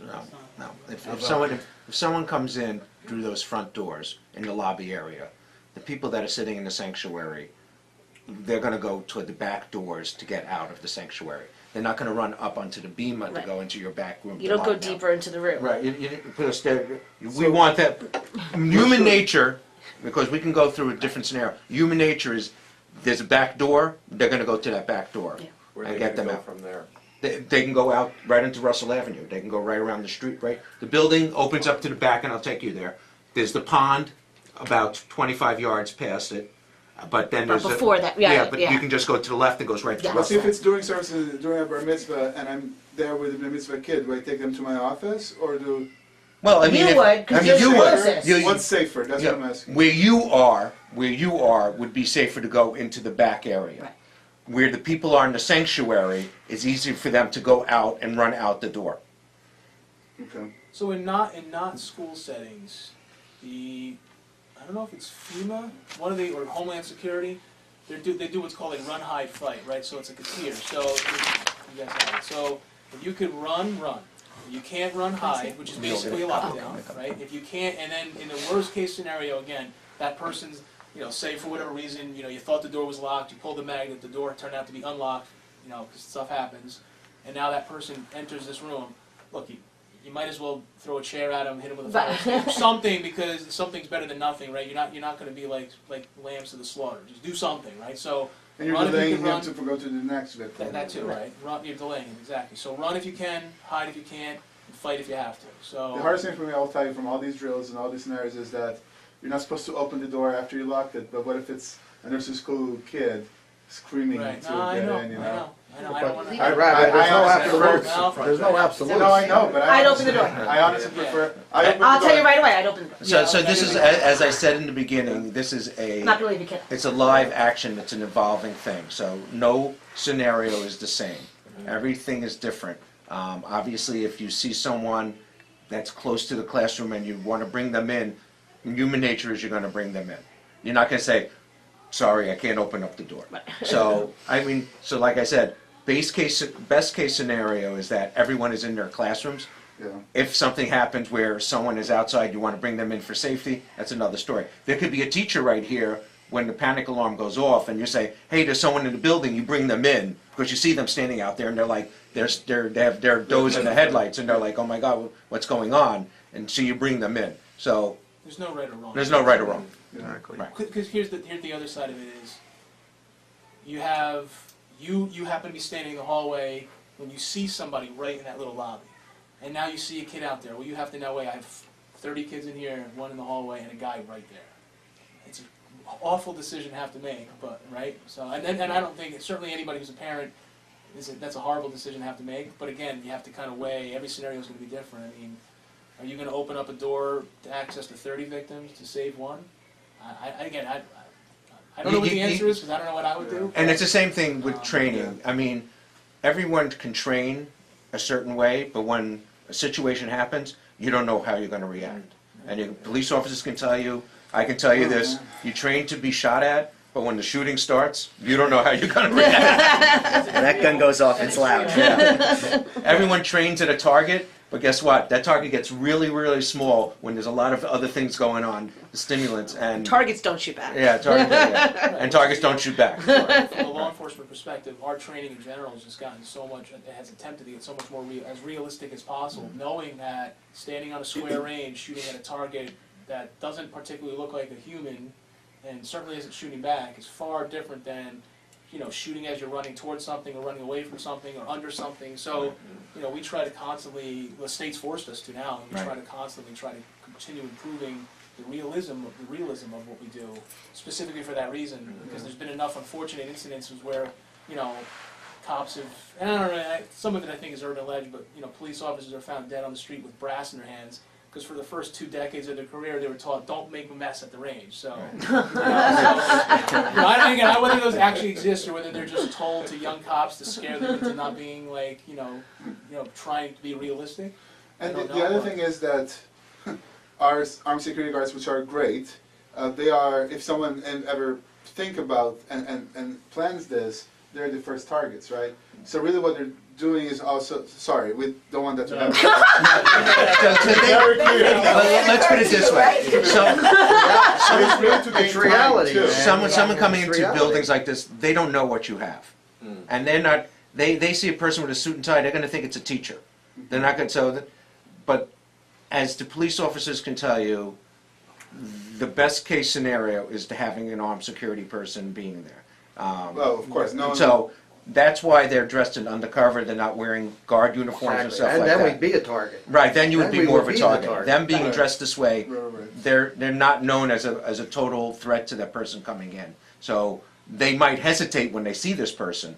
no. If someone comes in through those front doors in the lobby area, the people that are sitting in the sanctuary, they're gonna go toward the back doors to get out of the sanctuary. They're not gonna run up onto the bema to go into your back room. You don't go deeper into the room. Right, because we want that, human nature, because we can go through a different scenario. Human nature is, there's a back door, they're gonna go to that back door Where and they get them go out. from there. They can go out right into Russell Avenue. They can go right around the street, right? The building opens up to the back, and I'll take you there. There's the pond about 25 yards past it, but then But there's before that, yeah, but yeah. you can just go to the left and goes right to Yeah. But see, Russell. if it's during services, during a bar mitzvah, and I'm there with the bar mitzvah kid, do I take them to my office, or do... Well, I mean, You would, 'cause you're you would. closest. What's safer? That's what I'm asking. Where you are would be safer to go into the back area. Right. Where the people are in the sanctuary, it's easier for them to go out and run out the door. Okay. So in not school settings, I don't know if it's FEMA, or Homeland Security, they do what's called a run, hide, fight, right? So it's like a tier. So you guys have it. So if you could run. If you can't run, hide, which is basically a lockdown, right? If you can't, and then in the worst case scenario, again, that person's, you know, say for whatever reason, you know, you thought the door was locked, you pulled the magnet, the door turned out to be unlocked, you know, because stuff happens, and now that person enters this room. Look, you might as well throw a chair at him, hit him with a fire extinguisher, something, because something's better than nothing, right? You're not going to be like lambs to the slaughter. Just do something, right? So And you're run if you delaying can him run. to go to the next victim. That too, right? You're delaying him, exactly. So run if you can, hide if you can't, and fight if you have to. So The hardest thing for me, I'll tell you, from all these drills and all these scenarios is that you're not supposed to open the door after you locked it, but what if it's a nursery school kid screaming right. to No, I get know, in, you I know? know. I don't want to. I'd rather, there's no honestly absolutes. prefer- There's no absolutes. No, I know, but I'd open the door. I honestly prefer, I open the I'll tell you door. right away, I'd open the door. So, Yeah, so okay. this is, as I said in the beginning, this is I'm not gonna leave you kid. it's a live action, it's an evolving thing, so no scenario is the same. Everything is different. Obviously, if you see someone that's close to the classroom and you want to bring them in, human nature is you're going to bring them in. You're not going to say, sorry, I can't open up the door. So, I mean, so like I said, best case scenario is that everyone is in their classrooms. Yeah. If something happens where someone is outside, you want to bring them in for safety, that's another story. There could be a teacher right here when the panic alarm goes off and you say, hey, there's someone in the building, you bring them in, because you see them standing out there and they're like, they have their doors in the headlights and they're like, oh my God, what's going on? And so you bring them in. So There's no right or wrong. there's no right or wrong. Exactly. Right. Because here's the other side of it is, you happen to be standing in the hallway when you see somebody right in that little lobby, and now you see a kid out there. Well, you have to know, wait, I have 30 kids in here, one in the hallway, and a guy right there. it's an awful decision to have to make, but, right? So, and I don't think, certainly anybody who's a parent, that's a horrible decision to have to make, but again, you have to kind of weigh, every scenario is gonna be different. I mean, are you gonna open up a door to access to 30 victims to save one? I don't know what the answer is, because I don't know what I would do. And it's the same thing with training. I mean, everyone can train a certain way, but when a situation happens, you don't know how you're gonna react. And police officers can tell you, I can tell you this, you train to be shot at, but when the shooting starts, you don't know how you're gonna react. When that gun goes off, it's loud. Everyone trains at a target, but guess what? That target gets really, really small when there's a lot of other things going on, the stimulants, and Targets don't shoot back. yeah, and targets don't shoot back. From a law enforcement perspective, our training in general has just gotten so much, it has attempted to get so much more as realistic as possible, knowing that standing on a square range, shooting at a target that doesn't particularly look like a human, and certainly isn't shooting back, is far different than, you know, shooting as you're running towards something or running away from something or under something. So, you know, we try to constantly, the state's forced us to now, and we try to constantly try to continue improving the realism of what we do, specifically for that reason, because there's been enough unfortunate incidences where, you know, cops have, and I don't know, some of it I think is urban legend, but, you know, police officers are found dead on the street with brass in their hands, because for the first 2 decades of their career, they were taught, don't make a mess at the range. So, you know, I don't know whether those actually exist or whether they're just told to young cops to scare them into not being like, you know, trying to be realistic. And the other thing is that our armed security guards, which are great, they are, if someone ever think about and plans this, they're the first targets, right? So really what they're doing is also, sorry, we don't want that to happen. Let's put it this way. It's reality. Someone coming into buildings like this, they don't know what you have. And they're not, they see a person with a suit and tie, they're gonna think it's a teacher. They're not gonna, but as the police officers can tell you, the best case scenario is to having an armed security person being there. Well, of course, no. So that's why they're dressed in undercover. They're not wearing guard uniforms and stuff And like then that. we'd be a target. Right, then you would Then be we more would of a be the target. target. Them being Right. dressed this way, Right. they're not known as a total threat to that person coming in. So they might hesitate when they see this person,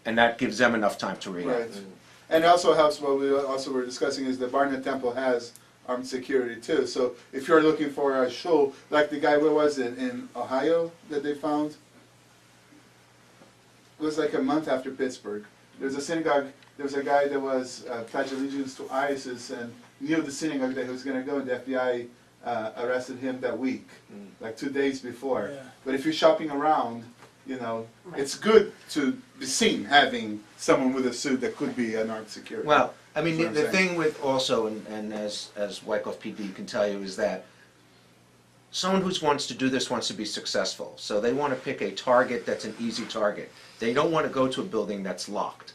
and that gives them enough time to react. Right. And it also helps, what we also were discussing, is the Barnett Temple has armed security too. So if you're looking for a show, like the guy, where was it, in Ohio that they found? It was like a month after Pittsburgh. There was a synagogue, there was a guy that was pledged allegiance to ISIS and knew the synagogue that he was going to go, and the FBI arrested him that week, like 2 days before. Yeah. But if you're shopping around, you know, it's good to be seen having someone with a suit that could be an armed security. Well, I mean, That's what the I'm saying. thing with also, and as Wyckoff PD can tell you, is that someone who wants to do this wants to be successful. So they want to pick a target that's an easy target. They don't want to go to a building that's locked.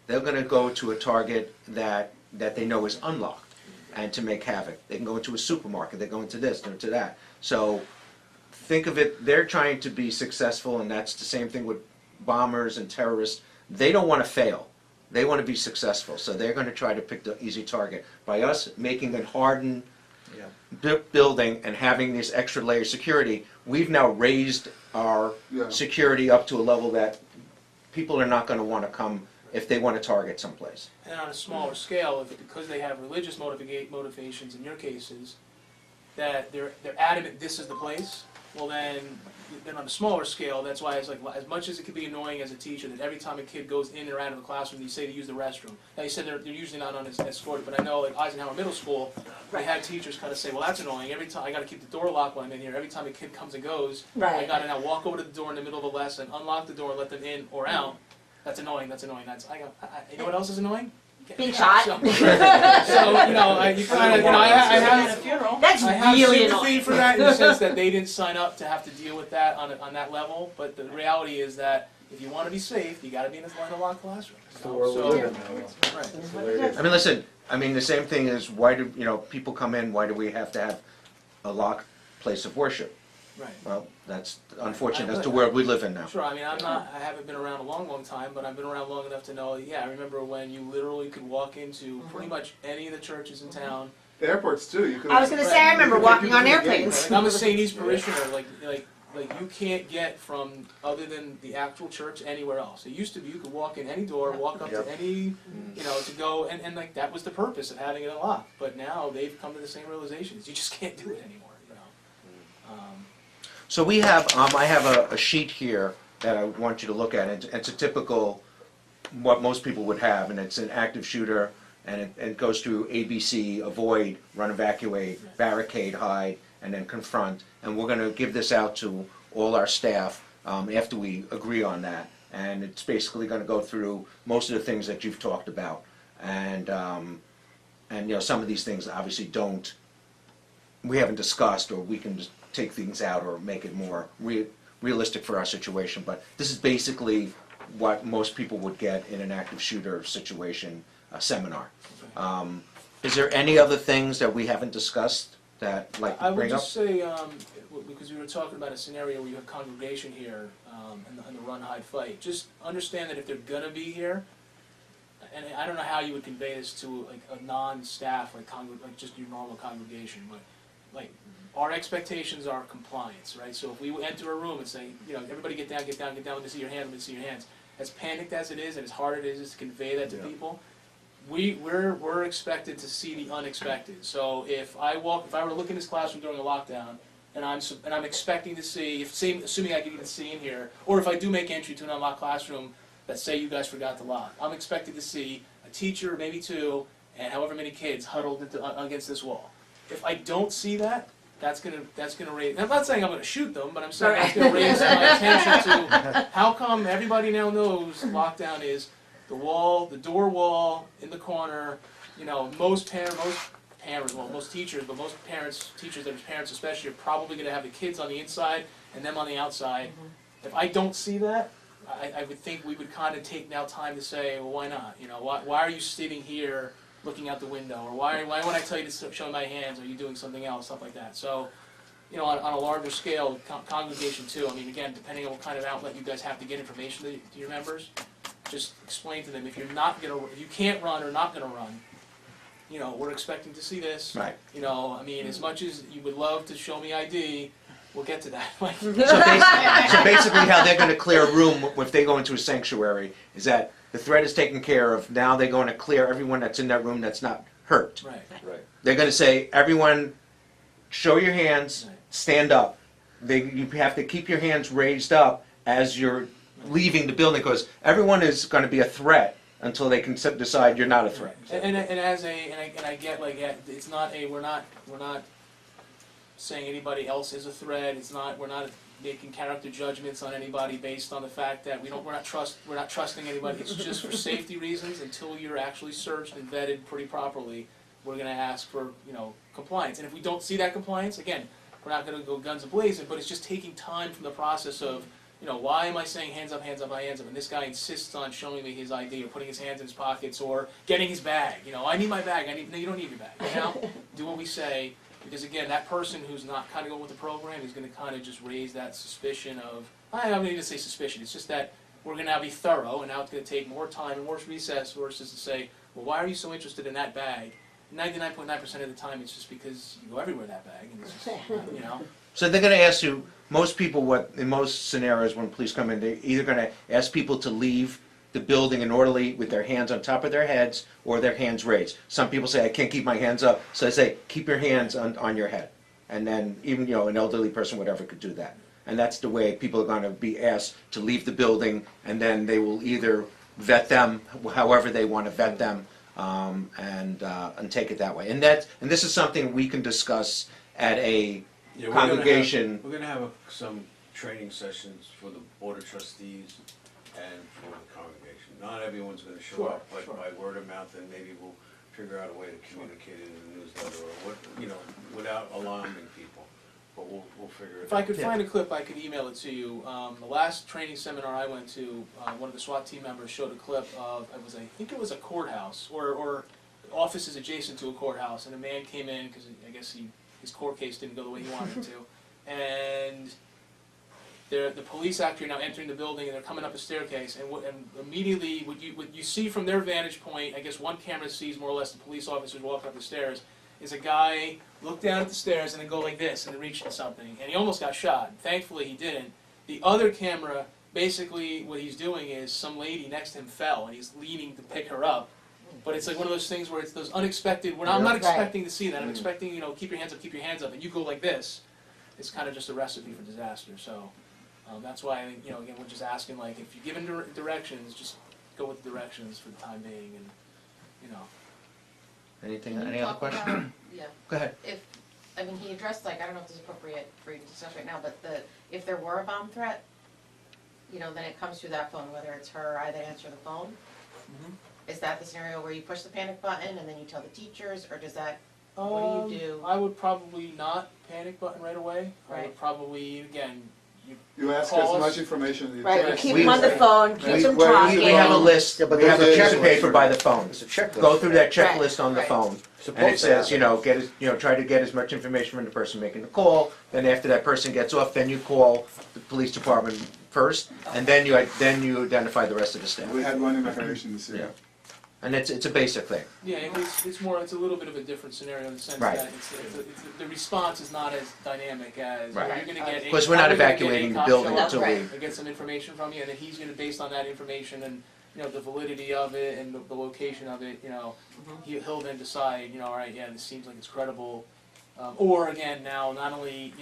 They're going to go to a target that they know is unlocked and to make havoc. They can go into a supermarket, they go into this, they're into that. So think of it, they're trying to be successful, and that's the same thing with bombers and terrorists. They don't want to fail. They want to be successful, so they're going to try to pick the easy target. By us making a hardened building and having this extra layer of security, we've now raised our security up to a level that people are not going to want to come if they want to target someplace. And on a smaller scale, because they have religious motivations in your cases, that they're adamant this is the place, well then on a smaller scale, that's why it's like, as much as it can be annoying as a teacher that every time a kid goes in or out of the classroom, you say to use the restroom. Now you said they're usually not escorted, but I know like Eisenhower Middle School, we had teachers kind of say, well that's annoying, every time I gotta keep the door locked when I'm in here, every time a kid comes and goes, I gotta now walk over to the door in the middle of the lesson, unlock the door, let them in or out. That's annoying, you know what else is annoying? Being shot. So, you know, you kind of, you know, I have That's really sympathy annoying. for that in the sense that they didn't sign up to have to deal with that on that level. But the reality is that if you want to be safe, you got to be in this line of locked classroom. It's the world we live in now. Right. I mean, listen, I mean, the same thing is, why do, people come in, why do we have to have a locked place of worship? Right. Well, that's unfortunate, that's the world we live in now. Sure. I mean, I haven't been around a long time, but I've been around long enough to know. Yeah, I remember when you literally could walk into pretty much any of the churches in town, Airports too, you could. I was gonna say, I remember walking on airplanes. Like, I'm a St. East parishioner, like you can't get from, other than the actual church, anywhere else. It used to be you could walk in any door, walk up Yep. to any, to go, and like, that was the purpose of having it unlocked. But now they've come to the same realization, is you just can't do it anymore, So we have, I have a sheet here that I want you to look at. It's a typical, what most people would have, and it's an active shooter, and it goes through ABC, avoid, run, evacuate, barricade, hide, and then confront. And we're gonna give this out to all our staff after we agree on that. And it's basically gonna go through most of the things that you've talked about. And some of these things obviously we haven't discussed, or we can just take things out or make it more realistic for our situation. But this is basically what most people would get in an active shooter situation seminar. Is there any other things that we haven't discussed that, like, I would bring up? just say, because we were talking about a scenario where you have congregation here, and the run, hide, fight, just understand that if they're gonna be here, and I don't know how you would convey this to like a non-staff, like just your normal congregation, but like, our expectations are compliance, right? So if we enter a room and say, everybody get down, let me see your hands, let me see your hands. As panicked as it is, and as hard it is to convey that to people, we're expected to see the unexpected. So if I were to look in this classroom during a lockdown, and I'm expecting to see, assuming I can even see in here, or if I do make entry to an unlocked classroom that say you guys forgot to lock, I'm expected to see a teacher, maybe two, and however many kids huddled against this wall. If I don't see that, that's gonna raise. I'm not saying I'm gonna shoot them, but I'm saying that's gonna raise my attention to how come everybody now knows lockdown is the door wall in the corner. Most teachers, but most teachers and parents especially, are probably gonna have the kids on the inside and them on the outside. If I don't see that, I would think we would kind of take now time to say, well, why not? Why are you sitting here looking out the window, or why when I tell you to show my hands, are you doing something else, stuff like that. So, on a larger scale, congregation too, again, depending on what kind of outlet you guys have to get information to your members, just explain to them, if you can't run or not gonna run, we're expecting to see this. Right. As much as you would love to show me ID, we'll get to that. So basically how they're gonna clear a room if they go into a sanctuary is that the threat is taken care of. Now they're going to clear everyone that's in that room that's not hurt. Right. They're going to say, everyone, show your hands, stand up. You have to keep your hands raised up as you're leaving the building, because everyone is going to be a threat until they can decide you're not a threat. And I get it's not we're not saying anybody else is a threat. We're not making character judgments on anybody based on the fact that we're not trusting anybody. It's just for safety reasons. Until you're actually searched and vetted pretty properly, we're going to ask for compliance. And if we don't see that compliance, again, we're not going to go guns a-blazing. But it's just taking time from the process of why am I saying hands up, hands up, hands up, and this guy insists on showing me his ID or putting his hands in his pockets or getting his bag. I need my bag. No, you don't need your bag. Do what we say. Because again, that person who's not kind of going with the program is going to kind of just raise that suspicion of, I don't even say suspicion, it's just that we're going to now be thorough, and now it's going to take more time and more recess versus to say, well, why are you so interested in that bag? 99.9% of the time, it's just because you go everywhere in that bag, and it's just, So they're going to ask you, most people, in most scenarios when police come in, they're either going to ask people to leave the building in orderly with their hands on top of their heads or their hands raised. Some people say, I can't keep my hands up, so I say, keep your hands on your head. And then even, an elderly person, whatever, could do that. And that's the way people are going to be asked to leave the building, and then they will either vet them, however they want to vet them, and take it that way. And this is something we can discuss at a congregation. We're going to have some training sessions for the Board of Trustees and for the congregation. Not everyone's going to show up, but by word of mouth, and maybe we'll figure out a way to communicate it in the newsletter or without alarming people. But we'll figure it out. If I could find a clip, I could email it to you. The last training seminar I went to, one of the SWAT team members showed a clip of, I think it was a courthouse, or offices adjacent to a courthouse, and a man came in, because I guess his court case didn't go the way he wanted it to, and the police actually are now entering the building, and they're coming up a staircase, and immediately what you see from their vantage point, I guess one camera sees more or less the police officers walk up the stairs, is a guy look down at the stairs and then go like this and then reach for something, and he almost got shot. Thankfully, he didn't. The other camera, basically, what he's doing is some lady next to him fell, and he's leaning to pick her up. But it's like one of those things where it's those unexpected. I'm not expecting to see that. I'm expecting, keep your hands up, and you go like this. It's kind of just a recipe for disaster. So that's why, again, we're just asking, like, if you're given directions, just go with the directions for the time being, and Anything, Can you any other talk questions? about- Yeah, Go ahead. I mean, he addressed, like, I don't know if this is appropriate for you to discuss right now, but if there were a bomb threat, then it comes through that phone, whether it's her or I that answer the phone. Is that the scenario where you push the panic button and then you tell the teachers, or does that, what do you do? I would probably not panic button right away. I Right. would probably, again, You ask Call as us. much information as you Right, can. keep them on the phone, keep them Where is talking. the We have a list, Yeah, but we have a there's a piece of checklist. paper by the phone. It's a checklist. Go through that Right, checklist on the right. phone, and Supposed it to says, have try to get as much information from the person making the call. Then after that person gets off, then you call the police department first, and then you identify the rest of the staff. We had one evacuation this year. Yeah. And it's a basic thing. yeah, it's a little bit of a different scenario in the sense Right. that the response is not as dynamic as Right. you're going to get. Because we're not probably gonna get evacuating the ACOP building show up until Right. we. and get some information from you, and then he's going to, based on that information and the validity of it and the location of it, he'll then decide, all right, yeah, this seems like it's credible, or again, now not only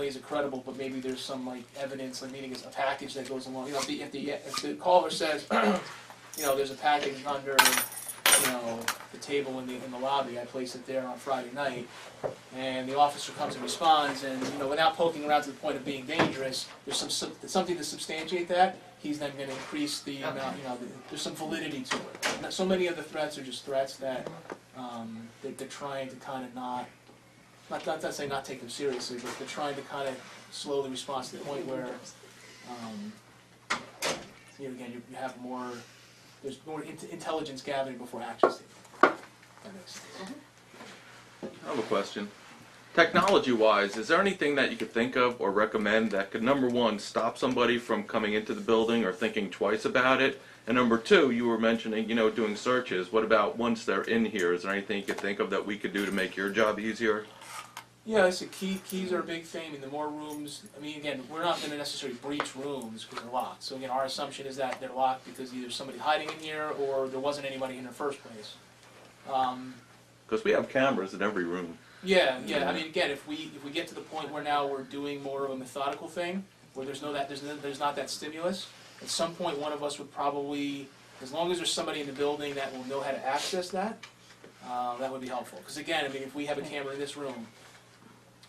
is it credible, but maybe there's some like evidence, like meaning it's a package that goes along. If the caller says, there's a package under, the table in the lobby. I placed it there on Friday night, and the officer comes and responds, and without poking around to the point of being dangerous, there's something to substantiate that. He's then going to increase the amount. There's some validity to it. So many of the threats are just threats that they're trying to kind of not saying not take them seriously, but they're trying to kind of slowly respond to the point where, again, you have more. There's more intelligence gathering before actions taken. That makes sense. I have a question. Technology-wise, is there anything that you could think of or recommend that could, number one, stop somebody from coming into the building or thinking twice about it? And number two, you were mentioning, doing searches. What about once they're in here? Is there anything you could think of that we could do to make your job easier? Yeah, it's keys are a big thing. I mean, the more rooms, again, we're not going to necessarily breach rooms because they're locked. So again, our assumption is that they're locked because either somebody hiding in here or there wasn't anybody in the first place. Because we have cameras in every room. Yeah. Again, if we get to the point where now we're doing more of a methodical thing, where there's not that stimulus, at some point one of us would probably, as long as there's somebody in the building that will know how to access that, that would be helpful. Because again, if we have a camera in this room,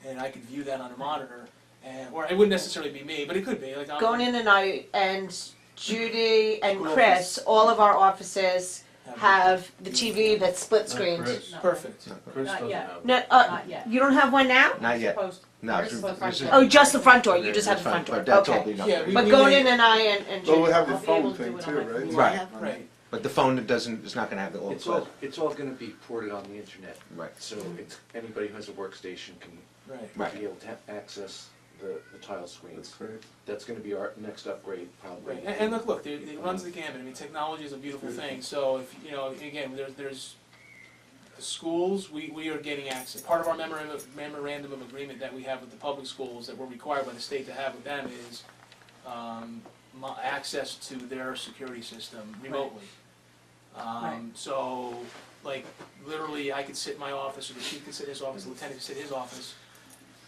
and I could view that on a monitor, or it wouldn't necessarily be me, but it could be. Like Going in and I and Judy and Chris, all of our offices have the TV that's split screened. Perfect. Chris Not doesn't yet. have. No, Not yet. you don't have one now? Not yet. Supposed- No, Yours is the front this door. Oh, just the front door. You just have the front door. But that's all Okay. the Yeah, But we going may- in and I and Well, we Judy. have the I'll be phone able to thing do it too, on my right? phone. Right. Right. But the phone it's not going to have the old It's all, clip. it's all gonna be ported on the internet. Right. So it's, anybody who has a workstation can Right. Right. be able to access the tile That's screens. great. That's gonna be our next upgrade, probably. Right. And look, it runs the gamut. Technology is a beautiful thing. So if again, there's the schools. We are getting access. Part of our memorandum of agreement that we have with the public schools that we're required by the state to have with them is access to their security system remotely. So, like, literally, I could sit in my office, or the chief could sit in his office, the lieutenant could sit in his office.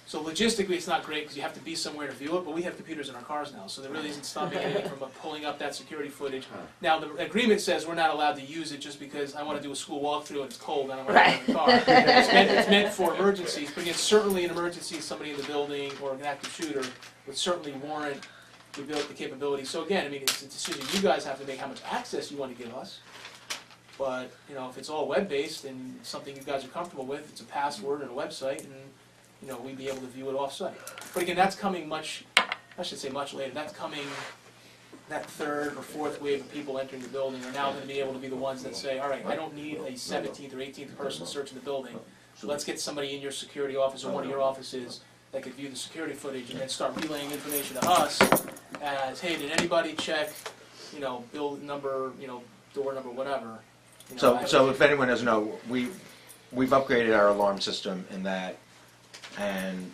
So logistically, it's not great because you have to be somewhere to view it, but we have computers in our cars now, so there really isn't stopping anything from pulling up that security footage. Now, the agreement says we're not allowed to use it just because I want to do a school walkthrough and it's cold and I want to get in the car. It's meant for emergencies, but it's certainly an emergency, somebody in the building or an active shooter would certainly warrant the capability. So again, it's a decision you guys have to make how much access you want to give us. But, if it's all web-based and something you guys are comfortable with, it's a password and a website, and, we'd be able to view it off-site. But again, that's coming much later. That's coming, that third or fourth wave of people entering the building are now going to be able to be the ones that say, all right, I don't need a 17th or 18th person searching the building. So let's get somebody in your security office or one of your offices that could view the security footage and then start relaying information to us as, hey, did anybody check, building number, door number, whatever. So if anyone doesn't know, we've upgraded our alarm system in that, and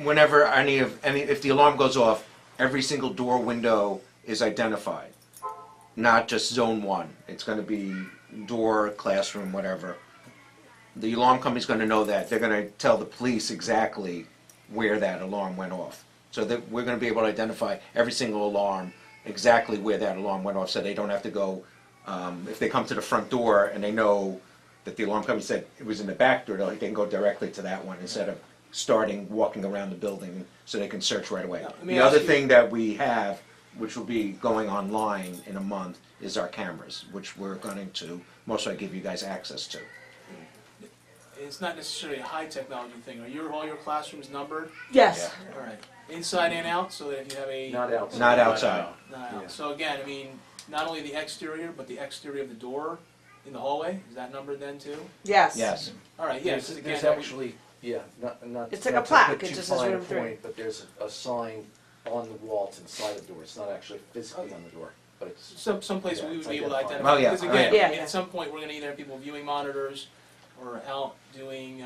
whenever if the alarm goes off, every single door window is identified, not just zone 1. It's going to be door, classroom, whatever. The alarm company's going to know that. They're going to tell the police exactly where that alarm went off. So that we're going to be able to identify every single alarm, exactly where that alarm went off, so they don't have to go, if they come to the front door and they know that the alarm company said it was in the back door, they can go directly to that one instead of walking around the building, so they can search right away. The other thing that we have, which will be going online in a month, is our cameras, which we're going to most likely give you guys access to. It's not necessarily a high technology thing. Are all your classrooms numbered? Yes. All right. Inside and out, so that if you have a Not outside. Not outside. Not out. Yeah. So again, I mean, not only the exterior, but the exterior of the door in the hallway. Is that numbered then too? Yes. Yes. All right. Yes. There's, Again, there's that we- actually, yeah, not. It's like not a plaque, to put it too just says fine a room 3. point, but there's a sign on the wall to the side of the door. It's not actually physically on the door, but it's. some place Yeah, we would it's be able to identified. identify. Oh, yeah. Because Oh, again, yeah. I mean, Yeah. at some point we're going to either have people viewing monitors or out doing,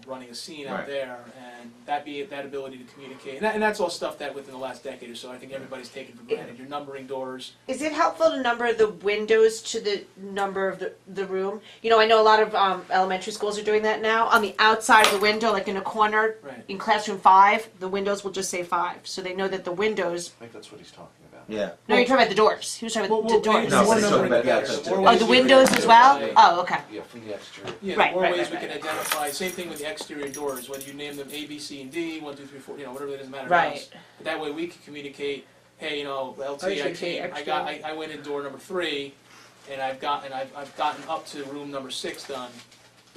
running a scene out Right. there, and that ability to communicate, and that's all stuff that within the last decade or so, I think everybody's taken for granted. You're numbering doors. Is it helpful to number the windows to the number of the room? I know a lot of elementary schools are doing that now. On the outside of the window, like in a corner, Right. in classroom 5, the windows will just say 5. So they know that the windows. I think that's what he's talking about. Yeah. No, you're talking about the doors. He was talking about the doors. No, more but it's numbering, talking about the the better. outside The more too. Oh, ways the we can windows as well? identify- Oh, okay. Yeah, from the exterior. Yeah, Right, the more right, ways right, we right. can identify, same thing with the exterior doors, whether you name them A, B, C, and D, 1, 2, 3, 4, whatever, it doesn't matter to Right. us. But that way we can communicate, hey, LT, Oh, I you should say came, I went in door number 3, and I've gotten up to room number 6 done.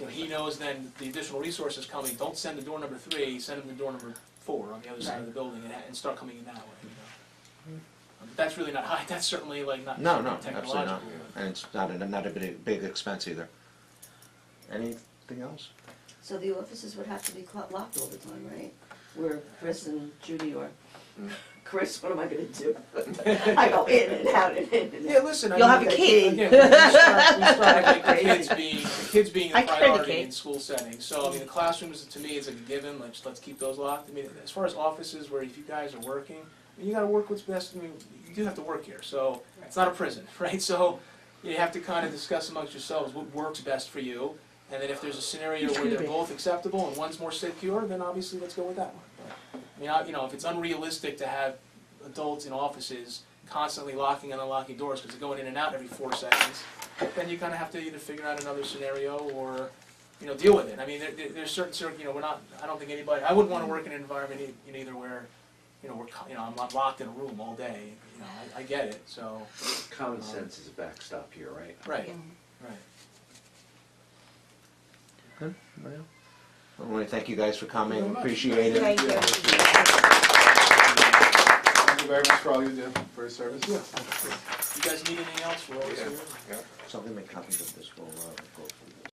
He knows then the additional resources coming, don't send to door number 3, send them to door number 4 on the other side of the building, and start coming in that way. But that's really not high, that's certainly like not No, technological. absolutely not. And it's not a big expense either. Anything else? So the offices would have to be locked all the time, right? Where Chris and Judy are. Chris, what am I gonna do? I go in and out and in and out. Yeah, listen, I You'll mean, have a key. Again, we start with like, Crazy. the kids being I a carry the priority key. in school settings. So I mean, the classrooms to me is like a given. Let's keep those locked. I mean, as far as offices where if you guys are working, I mean, you got to work what's best. I mean, you do have to work here, so it's not a prison, right? So you have to kind of discuss amongst yourselves what works best for you. And then if there's a scenario where they're both acceptable and one's more secure, then obviously let's go with that one. But, I mean, if it's unrealistic to have adults in offices constantly locking and unlocking doors because they're going in and out every 4 seconds, then you kind of have to either figure out another scenario or, deal with it. I mean, there's certain, I don't think anybody, I wouldn't want to work in an environment either where, I'm not locked in a room all day. I get it. So Common sense is a backstop here, right? right, right. Good. Well, I want to thank you guys for coming. Thank you very much. Appreciate it. Thank you. Thank you very much for all you do, for your service. Yeah. You guys need anything else? We're always here. So I'm gonna make copies of this. We'll go through this.